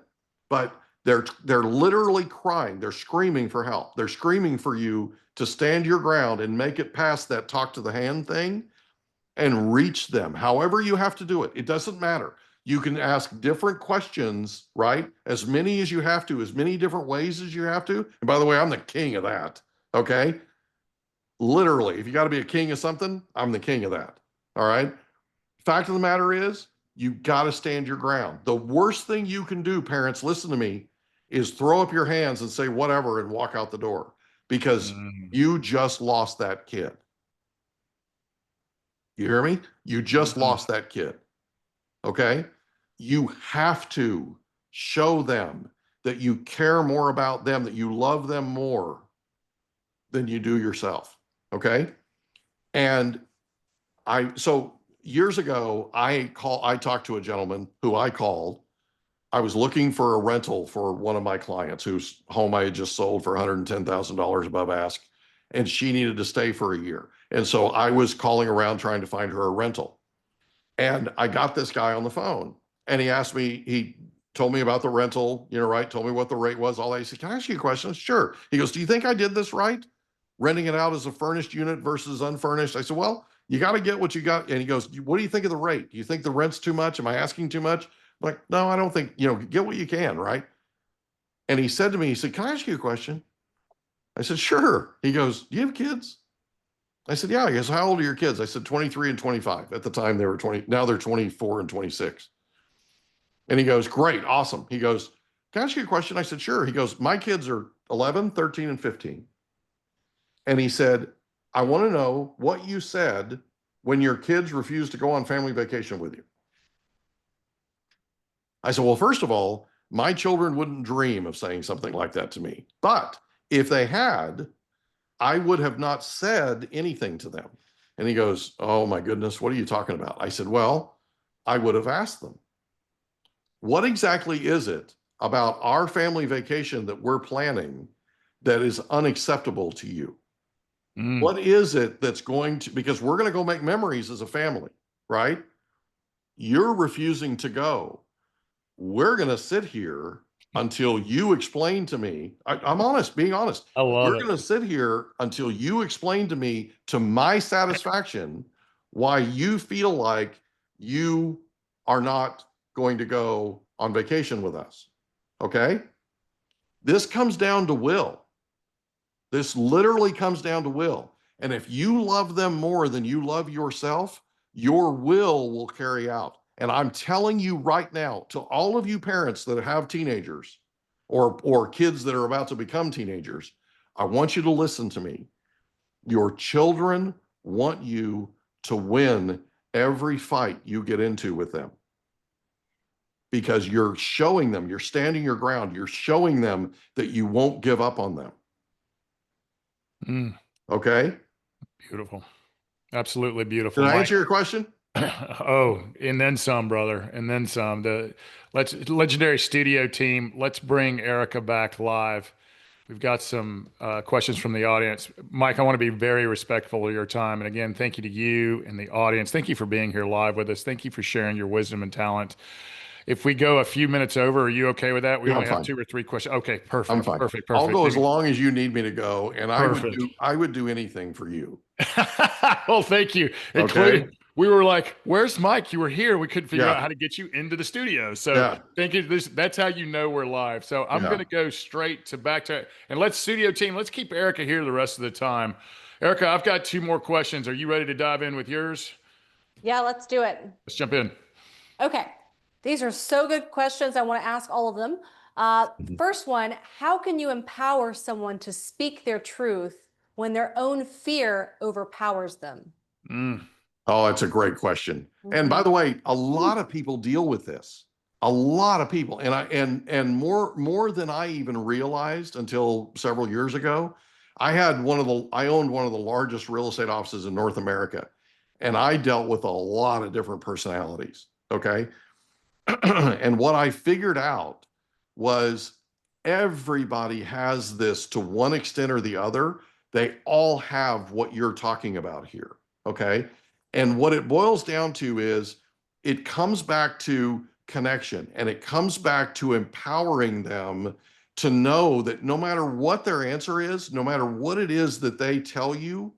But they're literally crying. They're screaming for help. They're screaming for you to stand your ground and make it past that talk to the hand thing and reach them. However you have to do it. It doesn't matter. You can ask different questions, right? As many as you have to, as many different ways as you have to. And by the way, I'm the king of that. Okay. Literally, if you got to be a king of something, I'm the king of that. All right. Fact of the matter is, you got to stand your ground. The worst thing you can do, parents, listen to me, is throw up your hands and say whatever and walk out the door because you just lost that kid. You hear me? You just lost that kid. Okay. You have to show them that you care more about them, that you love them more than you do yourself. Okay. And so years ago, I talked to a gentleman who I called. I was looking for a rental for one of my clients whose home I had just sold for $110,000 above ask, and she needed to stay for a year. And so I was calling around trying to find her a rental. And I got this guy on the phone, and he told me about the rental, right? Told me what the rate was, all that. He said, "Can I ask you a question?" Sure. He goes, "Do you think I did this right? Renting it out as a furnished unit versus unfurnished?" I said, "Well, you got to get what you got." And he goes, "What do you think of the rate? Do you think the rent's too much? Am I asking too much?" I'm like, "No, I don't think, get what you can, right?" And he said to me, he said, "Can I ask you a question?" I said, "Sure." He goes, "Do you have kids?" I said, "Yeah." He goes, "How old are your kids?" I said, 23 and 25. At the time they were 20. Now they're 24 and 26. And he goes, "Great. Awesome." He goes, "Can I ask you a question?" I said, "Sure." He goes, "My kids are 11, 13, and 15. And he said, "I want to know what you said when your kids refused to go on family vacation with you." I said, "Well, first of all, my children wouldn't dream of saying something like that to me. But if they had, I would have not said anything to them." And he goes, "Oh my goodness, what are you talking about?" I said, "Well, I would have asked them, what exactly is it about our family vacation that we're planning that is unacceptable to you? What is it that's because we're going to go make memories as a family, right? You're refusing to go. We're going to sit here until you explain to me. I'm honest, being honest. I love We're it. going to sit here until you explain to me, to my satisfaction, why you feel like you are not going to go on vacation with us. Okay? This comes down to will. This literally comes down to will. And if you love them more than you love yourself, your will carry out. And I'm telling you right now, to all of you parents that have teenagers or kids that are about to become teenagers, I want you to listen to me. Your children want you to win every fight you get into with them, because you're showing them, you're standing your ground, you're showing them that you won't give up on them. Okay? Beautiful. Absolutely beautiful. Did I Mike. answer your question? Oh, and then some, brother, and then some. The legendary studio team. Let's bring Erica back live. We've got some questions from the audience. Mike, I want to be very respectful of your time. And again, thank you to you and the audience. Thank you for being here live with us. Thank you for sharing your wisdom and talent. If we go a few minutes over, are you okay with that? We Yeah, only I'm have fine. 2 or 3 questions. Okay, perfect. I'm fine. Perfect. I'll go as Maybe- long as you need me to go, and Perfect. I would do anything for you. Well, thank you. Including, we were like, "Where's Mike? You were here. We couldn't figure out how to get you into the studio." So thank you. That's how you know we're live. So I'm going to go straight to and let's studio team. Let's keep Erica here the rest of the time. Erica, I've got 2 more questions. Are you ready to dive in with yours? Yeah, let's do it. Let's jump in. Okay. These are so good questions. I want to ask all of them. First one, how can you empower someone to speak their truth when their own fear overpowers them? Oh, it's a great question. And by the way, a lot of people deal with this. A lot of people, and more than I even realized until several years ago. I owned one of the largest real estate offices in North America, and I dealt with a lot of different personalities. Okay. And what I figured out was everybody has this to one extent or the other. They all have what you're talking about here. Okay. And what it boils down to is it comes back to connection, and it comes back to empowering them to know that no matter what their answer is, no matter what it is that they tell you,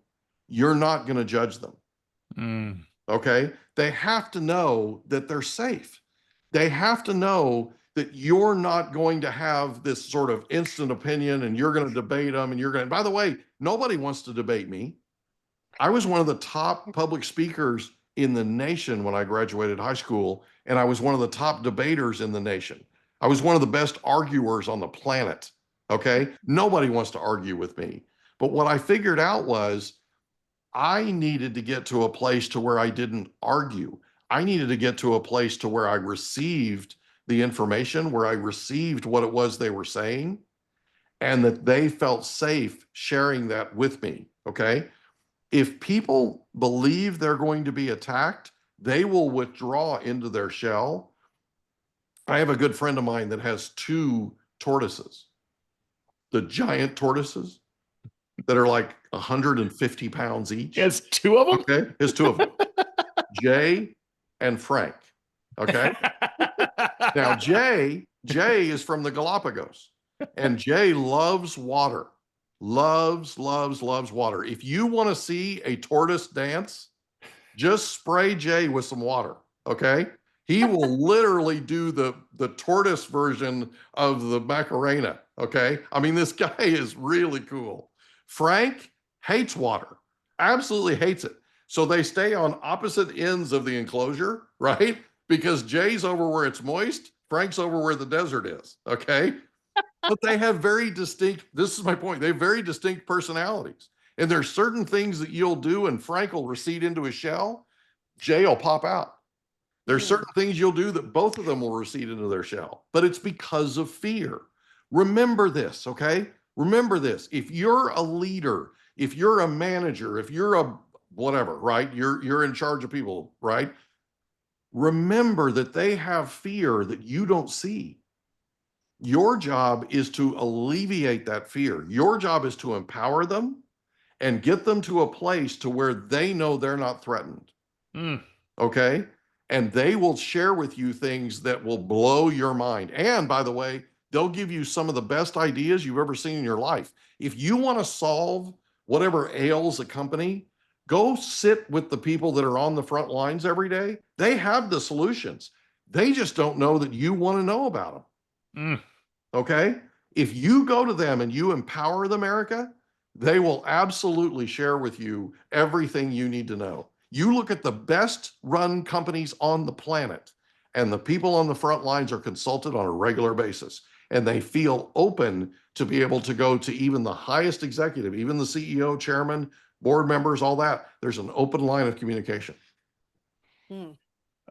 you're not going to judge them. Okay. They have to know that they're safe. They have to know that you're not going to have this sort of instant opinion and you're going to debate them, and by the way, nobody wants to debate me. I was one of the top public speakers in the nation when I graduated high school, and I was one of the top debaters in the nation. I was one of the best arguers on the planet. Okay. Nobody wants to argue with me. But what I figured out was I needed to get to a place to where I didn't argue. I needed to get to a place to where I received the information, where I received what it was they were saying, and that they felt safe sharing that with me. Okay. If people believe they're going to be attacked, they will withdraw into their shell. I have a good friend of mine that has 2 tortoises, the giant tortoises that are like 150 pounds each. He has 2 of them? Okay. His 2 of them, Jay and Frank. Okay. Now, Jay is from the Galapagos, and Jay loves water, loves water. If you want to see a tortoise dance, just spray Jay with some water. Okay. He will literally do the tortoise version of the Macarena. Okay. I mean, this guy is really cool. Frank hates water, absolutely hates it. So they stay on opposite ends of the enclosure, right? Because Jay's over where it's moist, Frank's over where the desert is. Okay. But they have very distinct, this is my point, they have very distinct personalities. And there's certain things that you'll do and Frank will recede into his shell, Jay will pop out. There's certain things you'll do that both of them will recede into their shell, but it's because of fear. Remember this, okay? Remember this. If you're a leader, if you're a manager, if you're a whatever, right? You're in charge of people, right? Remember that they have fear that you don't see. Your job is to alleviate that fear. Your job is to empower them and get them to a place to where they know they're not threatened. Okay? And they will share with you things that will blow your mind. And by the way, they'll give you some of the best ideas you've ever seen in your life. If you want to solve whatever ails a company, go sit with the people that are on the front lines every day. They have the solutions. They just don't know that you want to know about them. Okay? If you go to them and you empower them, Erica, they will absolutely share with you everything you need to know. You look at the best run companies on the planet, and the people on the front lines are consulted on a regular basis, and they feel open to be able to go to even the highest executive, even the CEO, chairman, board members, all that. There's an open line of communication. I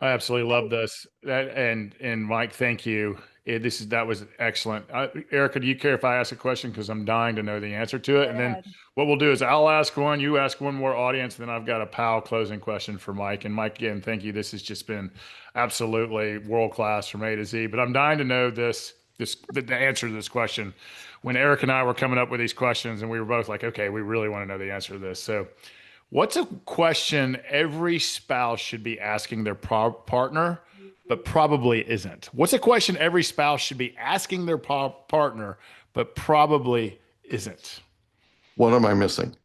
absolutely love this. And Mike, thank you. That was excellent. Erica, do you care if I ask a question? Because I'm dying to know the answer to it. And then what we'll do is I'll ask one, you ask one more, audience, then I've got a POW closing question for Mike. And Mike, again, thank you. This has just been absolutely world-class from A to Z. But I'm dying to know the answer to this question. When Eric and I were coming up with these questions, and we were both like, okay, we really want to know the answer to this. So what's a question every spouse should be asking their partner, but probably isn't? What's a question every spouse should be asking their partner, but probably isn't? What am I missing?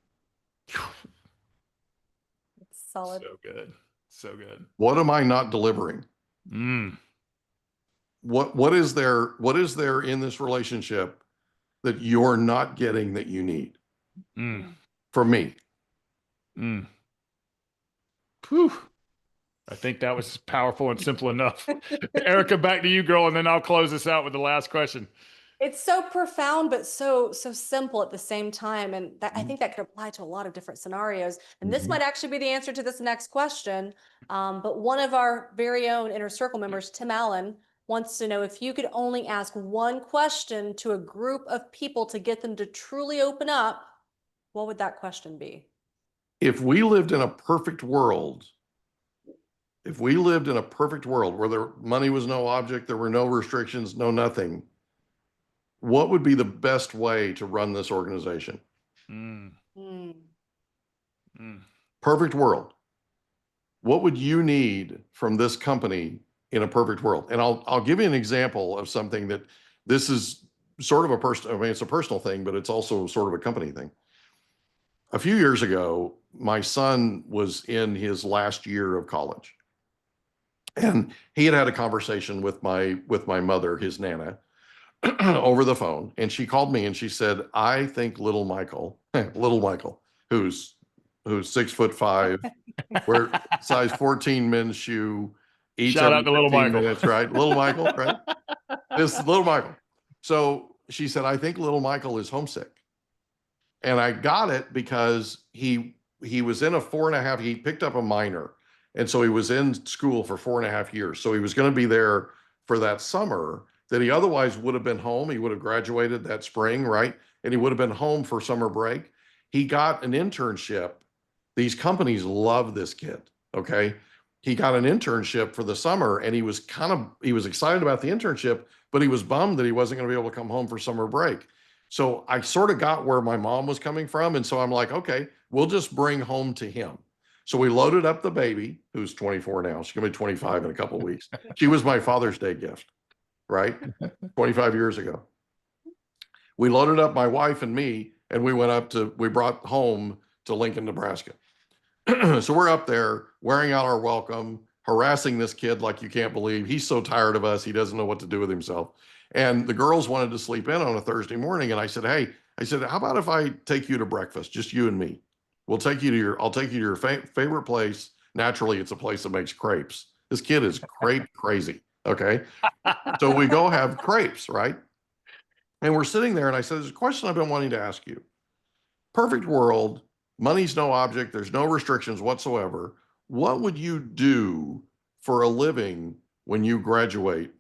Solid. So good. So good. What am I not delivering? What is there in this relationship that you're not getting that you need? From me. Whew. I think that was powerful and simple enough. Erica, back to you, girl, and then I'll close this out with the last question. It's so profound, but so simple at the same time. And I think that could apply to a lot of different scenarios. And this might actually be the answer to this next question. But one of our very own Inner Circle members, Tim Allen, wants to know if you could only ask one question to a group of people to get them to truly open up, what would that question be? If we lived in a perfect world, where the money was no object, there were no restrictions, no nothing, what would be the best way to run this organization? Perfect world. What would you need from this company in a perfect world? And I'll give you an example of something that this is sort of it's a personal thing, but it's also sort of a company thing. A few years ago, my son was in his last year of college, and he had a conversation with my mother, his Nana, over the phone. And she called me and she said, I think little Michael, who's 6'5", wear size 14 men's shoe, eats Shout every out to little 15 Michael. minutes, right? Little Michael, right? This little Michael. So she said, I think little Michael is homesick. And I got it because he was in he picked up a minor. And so he was in school for 4.5 years. So he was going to be there for that summer. that he otherwise would have been home. He would have graduated that spring, right? And he would have been home for summer break. He got an internship. These companies love this kid. Okay. He got an internship for the summer, and he was excited about the internship, but he was bummed that he wasn't going to be able to come home for summer break. So I sort of got where my mom was coming from. And so I'm like, okay, we'll just bring home to him. So we loaded up the baby, who's 24 now. She's gonna be 25 in a couple of weeks. She was my Father's Day gift, right? 25 years ago. We loaded up my wife and me, and we brought home to Lincoln, Nebraska. So we're up there wearing out our welcome, harassing this kid like you can't believe. He's so tired of us. He doesn't know what to do with himself. And the girls wanted to sleep in on a Thursday morning. And I said, hey, how about if I take you to breakfast, just you and me? I'll take you to your favorite place. Naturally, it's a place that makes crepes. This kid is crepe crazy. Okay. So we go have crepes, right? And we're sitting there, and I said, there's a question I've been wanting to ask you. Perfect world, money's no object, there's no restrictions whatsoever. What would you do for a living when you graduate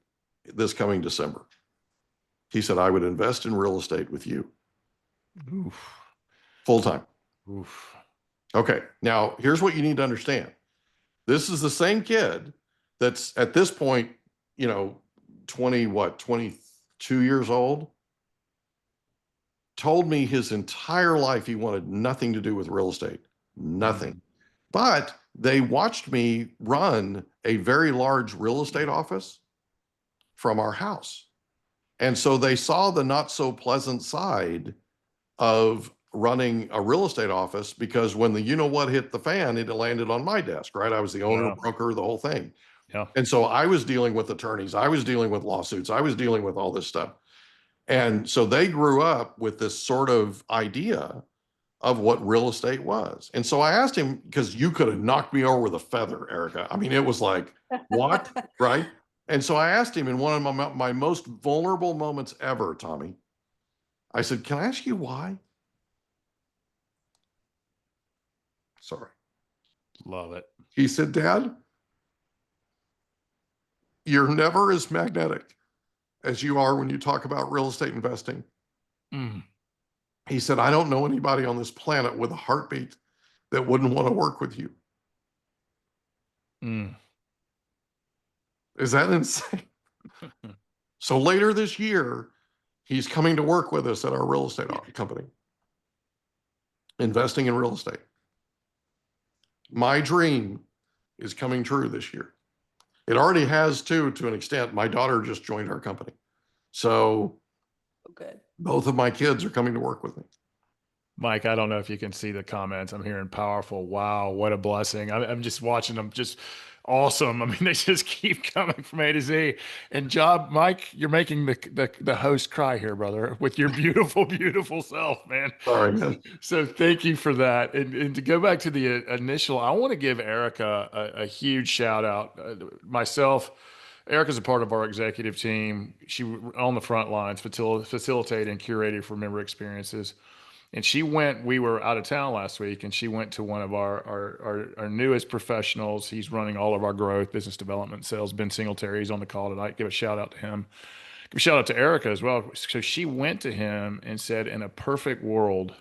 this coming December? He said, I would invest in real estate with you. Oof. Full time. Oof. Okay, now here's what you need to understand. This is the same kid that's at this point, 22 years old, told me his entire life he wanted nothing to do with real estate, nothing. But they watched me run a very large real estate office from our house. And so they saw the not so pleasant side of running a real estate office, because when the what hit the fan, it landed on my desk, right? I was the owner, broker, the whole thing. Yeah. And so I was dealing with attorneys, I was dealing with lawsuits, I was dealing with all this stuff. And so they grew up with this sort of idea of what real estate was. And so I asked him, because you could have knocked me over with a feather, Erica. I mean, it was like, what? Right? And so I asked him in one of my most vulnerable moments ever, Tommy, I said, can I ask you why? Sorry. Love it. He said, Dad, you're never as magnetic as you are when you talk about real estate investing. Mm. He said, I don't know anybody on this planet with a heartbeat that wouldn't want to work with you. Mm. Is that insane? So later this year, he's coming to work with us at our real estate company, investing in real estate. My dream is coming true this year. It already has to an extent. My daughter just joined our company. So good. Both of my kids are coming to work with me. Mike, I don't know if you can see the comments. I'm hearing powerful. Wow, what a blessing. I'm just watching them. Just awesome. I mean, they just keep coming from A to Z. And Mike, you're making the host cry here, brother, with your beautiful, beautiful self, man. Sorry, man. So thank you for that. And to go back to the initial, I want to give Erica a huge shout out. Myself, Erica's a part of our executive team. She on the front lines, facilitating and curating for member experiences. And we were out of town last week, and she went to one of our newest professionals. He's running all of our growth, business development, sales. Ben Singletary, he's on the call tonight. Give a shout out to him. Give a shout out to Erica as well. So she went to him and said, in a perfect world,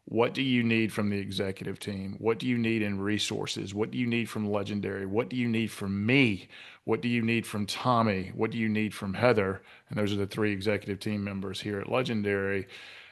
what do you need from the executive team? What do you need in resources? What do you need from Legendary? What do you need from me? What do you need from Tommy? What do you need from Heather? And those are the three executive team members here at Legendary.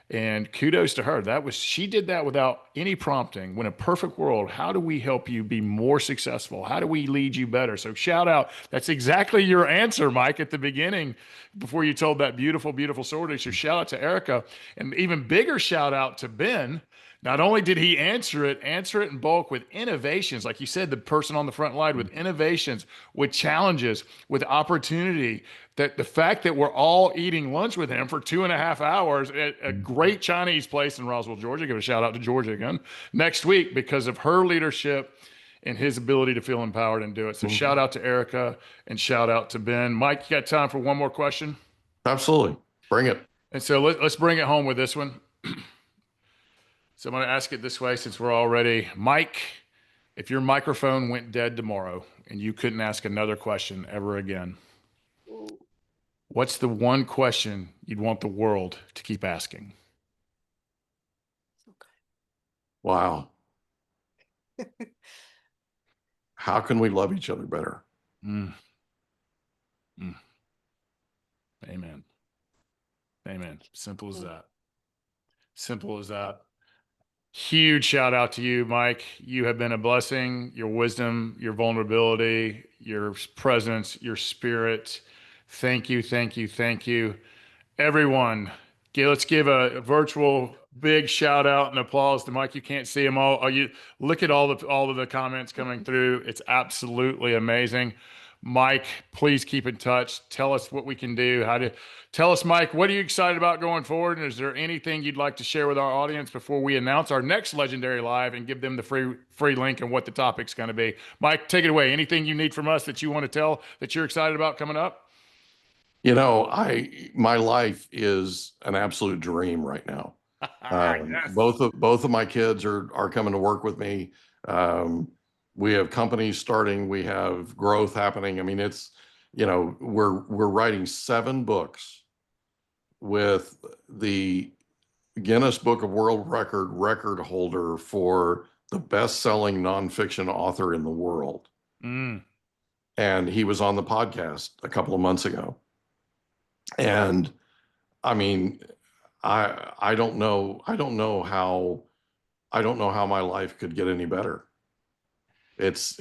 And kudos to her. She did that without any prompting. When a perfect world, how do we help you be more successful? How do we lead you better? So shout out. That's exactly your answer, Mike, at the beginning, before you told that beautiful, beautiful story. So shout out to Erica, and even bigger shout out to Ben. Not only did he answer it in bulk with innovations, like you said, the person on the front line with innovations, with challenges, with opportunity, that the fact that we're all eating lunch with him for 2.5 hours at a great Chinese place in Roswell, Georgia. Give a shout out to Georgia again next week because of her leadership and his ability to feel empowered and do it. So shout out to Erica and shout out to Ben. Mike, you got time for one more question? Absolutely. Bring it. And so let's bring it home with this one. So I'm going to ask it this way, since we're all ready. Mike, if your microphone went dead tomorrow and you couldn't ask another question ever again, What's the one question you'd want the world to keep asking? Wow. How can we love each other better? Mm. Mm. Amen. Amen. Simple as that. Simple as that. Huge shout out to you, Mike. You have been a blessing. Your wisdom, your vulnerability, your presence, your spirit. Thank you, thank you, thank you. Everyone, let's give a virtual big shout out and applause to Mike. You can't see them all. You look at all of the comments coming through. It's absolutely amazing. Mike, please keep in touch. Tell us what we can do. Tell us, Mike, what are you excited about going forward? And is there anything you'd like to share with our audience before we announce our next Legendary Live and give them the free link and what the topic's going to be? Mike, take it away. Anything you need from us that you want to tell that you're excited about coming up? You know, my life is an absolute dream right now. Yes. Both of my kids are coming to work with me. We have companies starting. We have growth happening. I mean, it's, you know, we're writing 7 books with the Guinness Book of World record holder for the best-selling nonfiction author in the world. Mm. And he was on the podcast a couple of months ago. And I mean, I don't know how my life could get any better. It's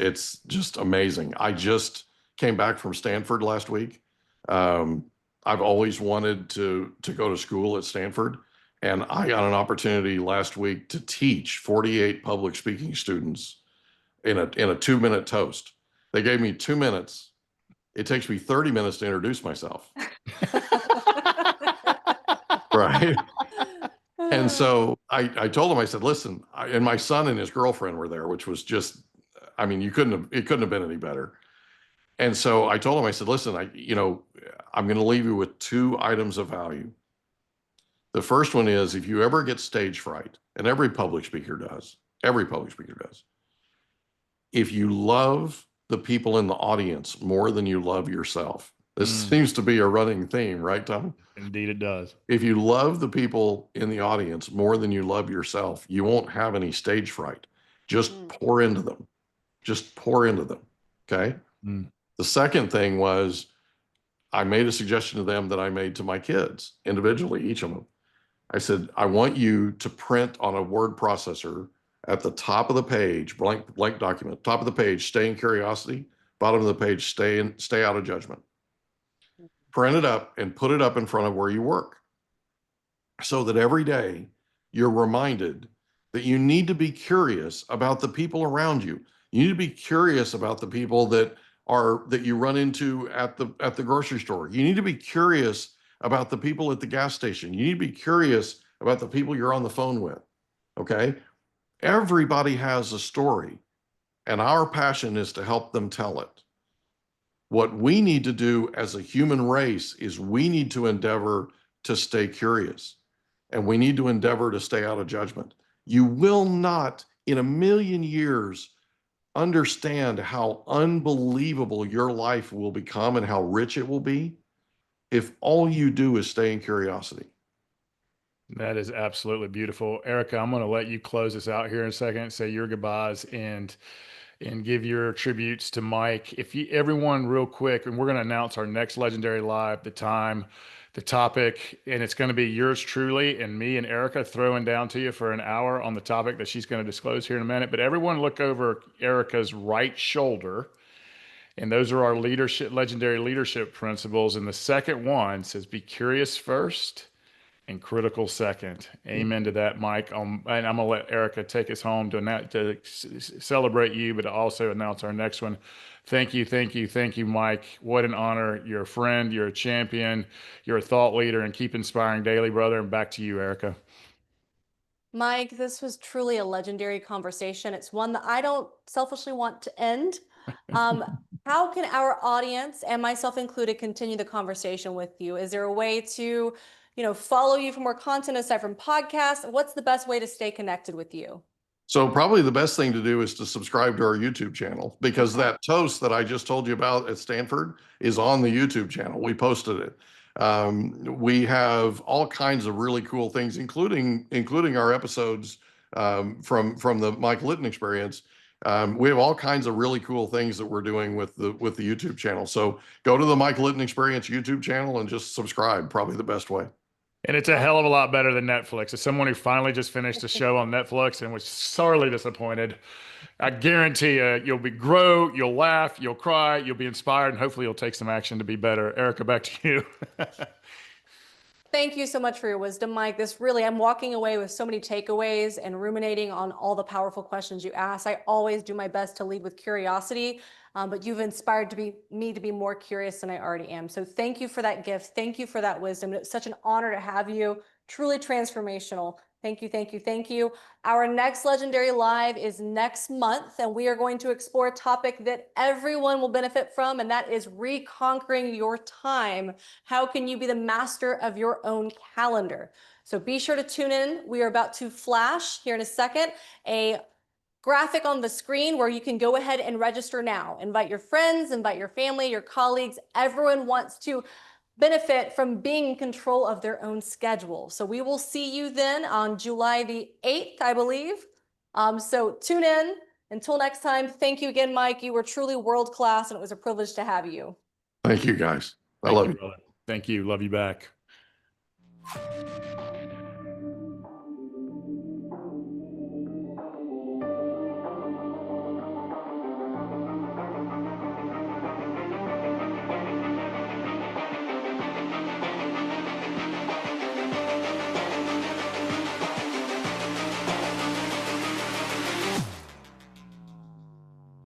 just amazing. I just came back from Stanford last week. I've always wanted to go to school at Stanford, and I got an opportunity last week to teach 48 public speaking students in a 2-minute toast. They gave me 2 minutes. It takes me 30 minutes to introduce myself. Right. And so I told him, I said, listen, and my son and his girlfriend were there, which was just, I mean, it couldn't have been any better. And so I told him, I said, listen, I'm going to leave you with 2 items of value. The first one is, if you ever get stage fright, and every public speaker does, if you love the people in the audience more than you love yourself, this seems to be a running theme, right, Tom? Indeed, it does. If you love the people in the audience more than you love yourself, you won't have any stage fright. Just pour into them. Just pour into them. Okay. The second thing was, I made a suggestion to them that I made to my kids individually, each of them. I said, I want you to print on a word processor at the top of the page, blank document, top of the page, stay in curiosity, bottom of the page, stay out of judgment. Print it up and put it up in front of where you work, so that every day you're reminded that you need to be curious about the people around you. You need to be curious about the people that you run into at the grocery store. You need to be curious about the people at the gas station. You need to be curious about the people you're on the phone with. Okay? Everybody has a story, and our passion is to help them tell it. What we need to do as a human race is we need to endeavor to stay curious, and we need to endeavor to stay out of judgment. You will not in a million years understand how unbelievable your life will become and how rich it will be if all you do is stay in curiosity. That is absolutely beautiful. Erica, I'm going to let you close us out here in a second, say your goodbyes and give your tributes to Mike. Everyone real quick, and we're going to announce our next Legendary Live, the time, the topic, and it's going to be yours truly and me and Erica throwing down to you for an hour on the topic that she's going to disclose here in a minute. But everyone look over Erica's right shoulder, and those are our legendary leadership principles. And the second one says, be curious first and critical second. Amen to that, Mike. And I'm going to let Erica take us home to celebrate you, but to also announce our next one. Thank you, Mike. What an honor. You're a friend. You're a champion. You're a thought leader, and keep inspiring daily, brother. And back to you, Erica. Mike, this was truly a legendary conversation. It's one that I don't selfishly want to end. How can our audience, and myself included, continue the conversation with you? Is there a way to follow you for more content aside from podcasts? What's the best way to stay connected with you? So probably the best thing to do is to subscribe to our YouTube channel, because that toast that I just told you about at Stanford is on the YouTube channel. We posted it. We have all kinds of really cool things, including our episodes from the Mike Litton experience. We have all kinds of really cool things that we're doing with the YouTube channel. So go to the Mike Litton Experience YouTube channel and just subscribe. Probably the best way. And it's a hell of a lot better than Netflix. As someone who finally just finished a show on Netflix and was sorely disappointed, I guarantee you, you'll laugh, you'll cry, you'll be inspired, and hopefully you'll take some action to be better. Erica, back to you. Thank you so much for your wisdom, Mike. I'm walking away with so many takeaways and ruminating on all the powerful questions you asked. I always do my best to lead with curiosity, but you've inspired me to be more curious than I already am. So thank you for that gift. Thank you for that wisdom. It's such an honor to have you. Truly transformational. Thank you, thank you, thank you. Our next Legendary Live is next month, and we are going to explore a topic that everyone will benefit from, and that is reconquering your time. How can you be the master of your own calendar? So be sure to tune in. We are about to flash here in a second a graphic on the screen where you can go ahead and register now. Invite your friends, invite your family, your colleagues. Everyone wants to benefit from being in control of their own schedule. So we will see you then on July the 8th, I believe. So tune in. Until next time, thank you again, Mike. You were truly world-class, and it was a privilege to have you. Thank you, guys. I love you. Thank you. Love you back.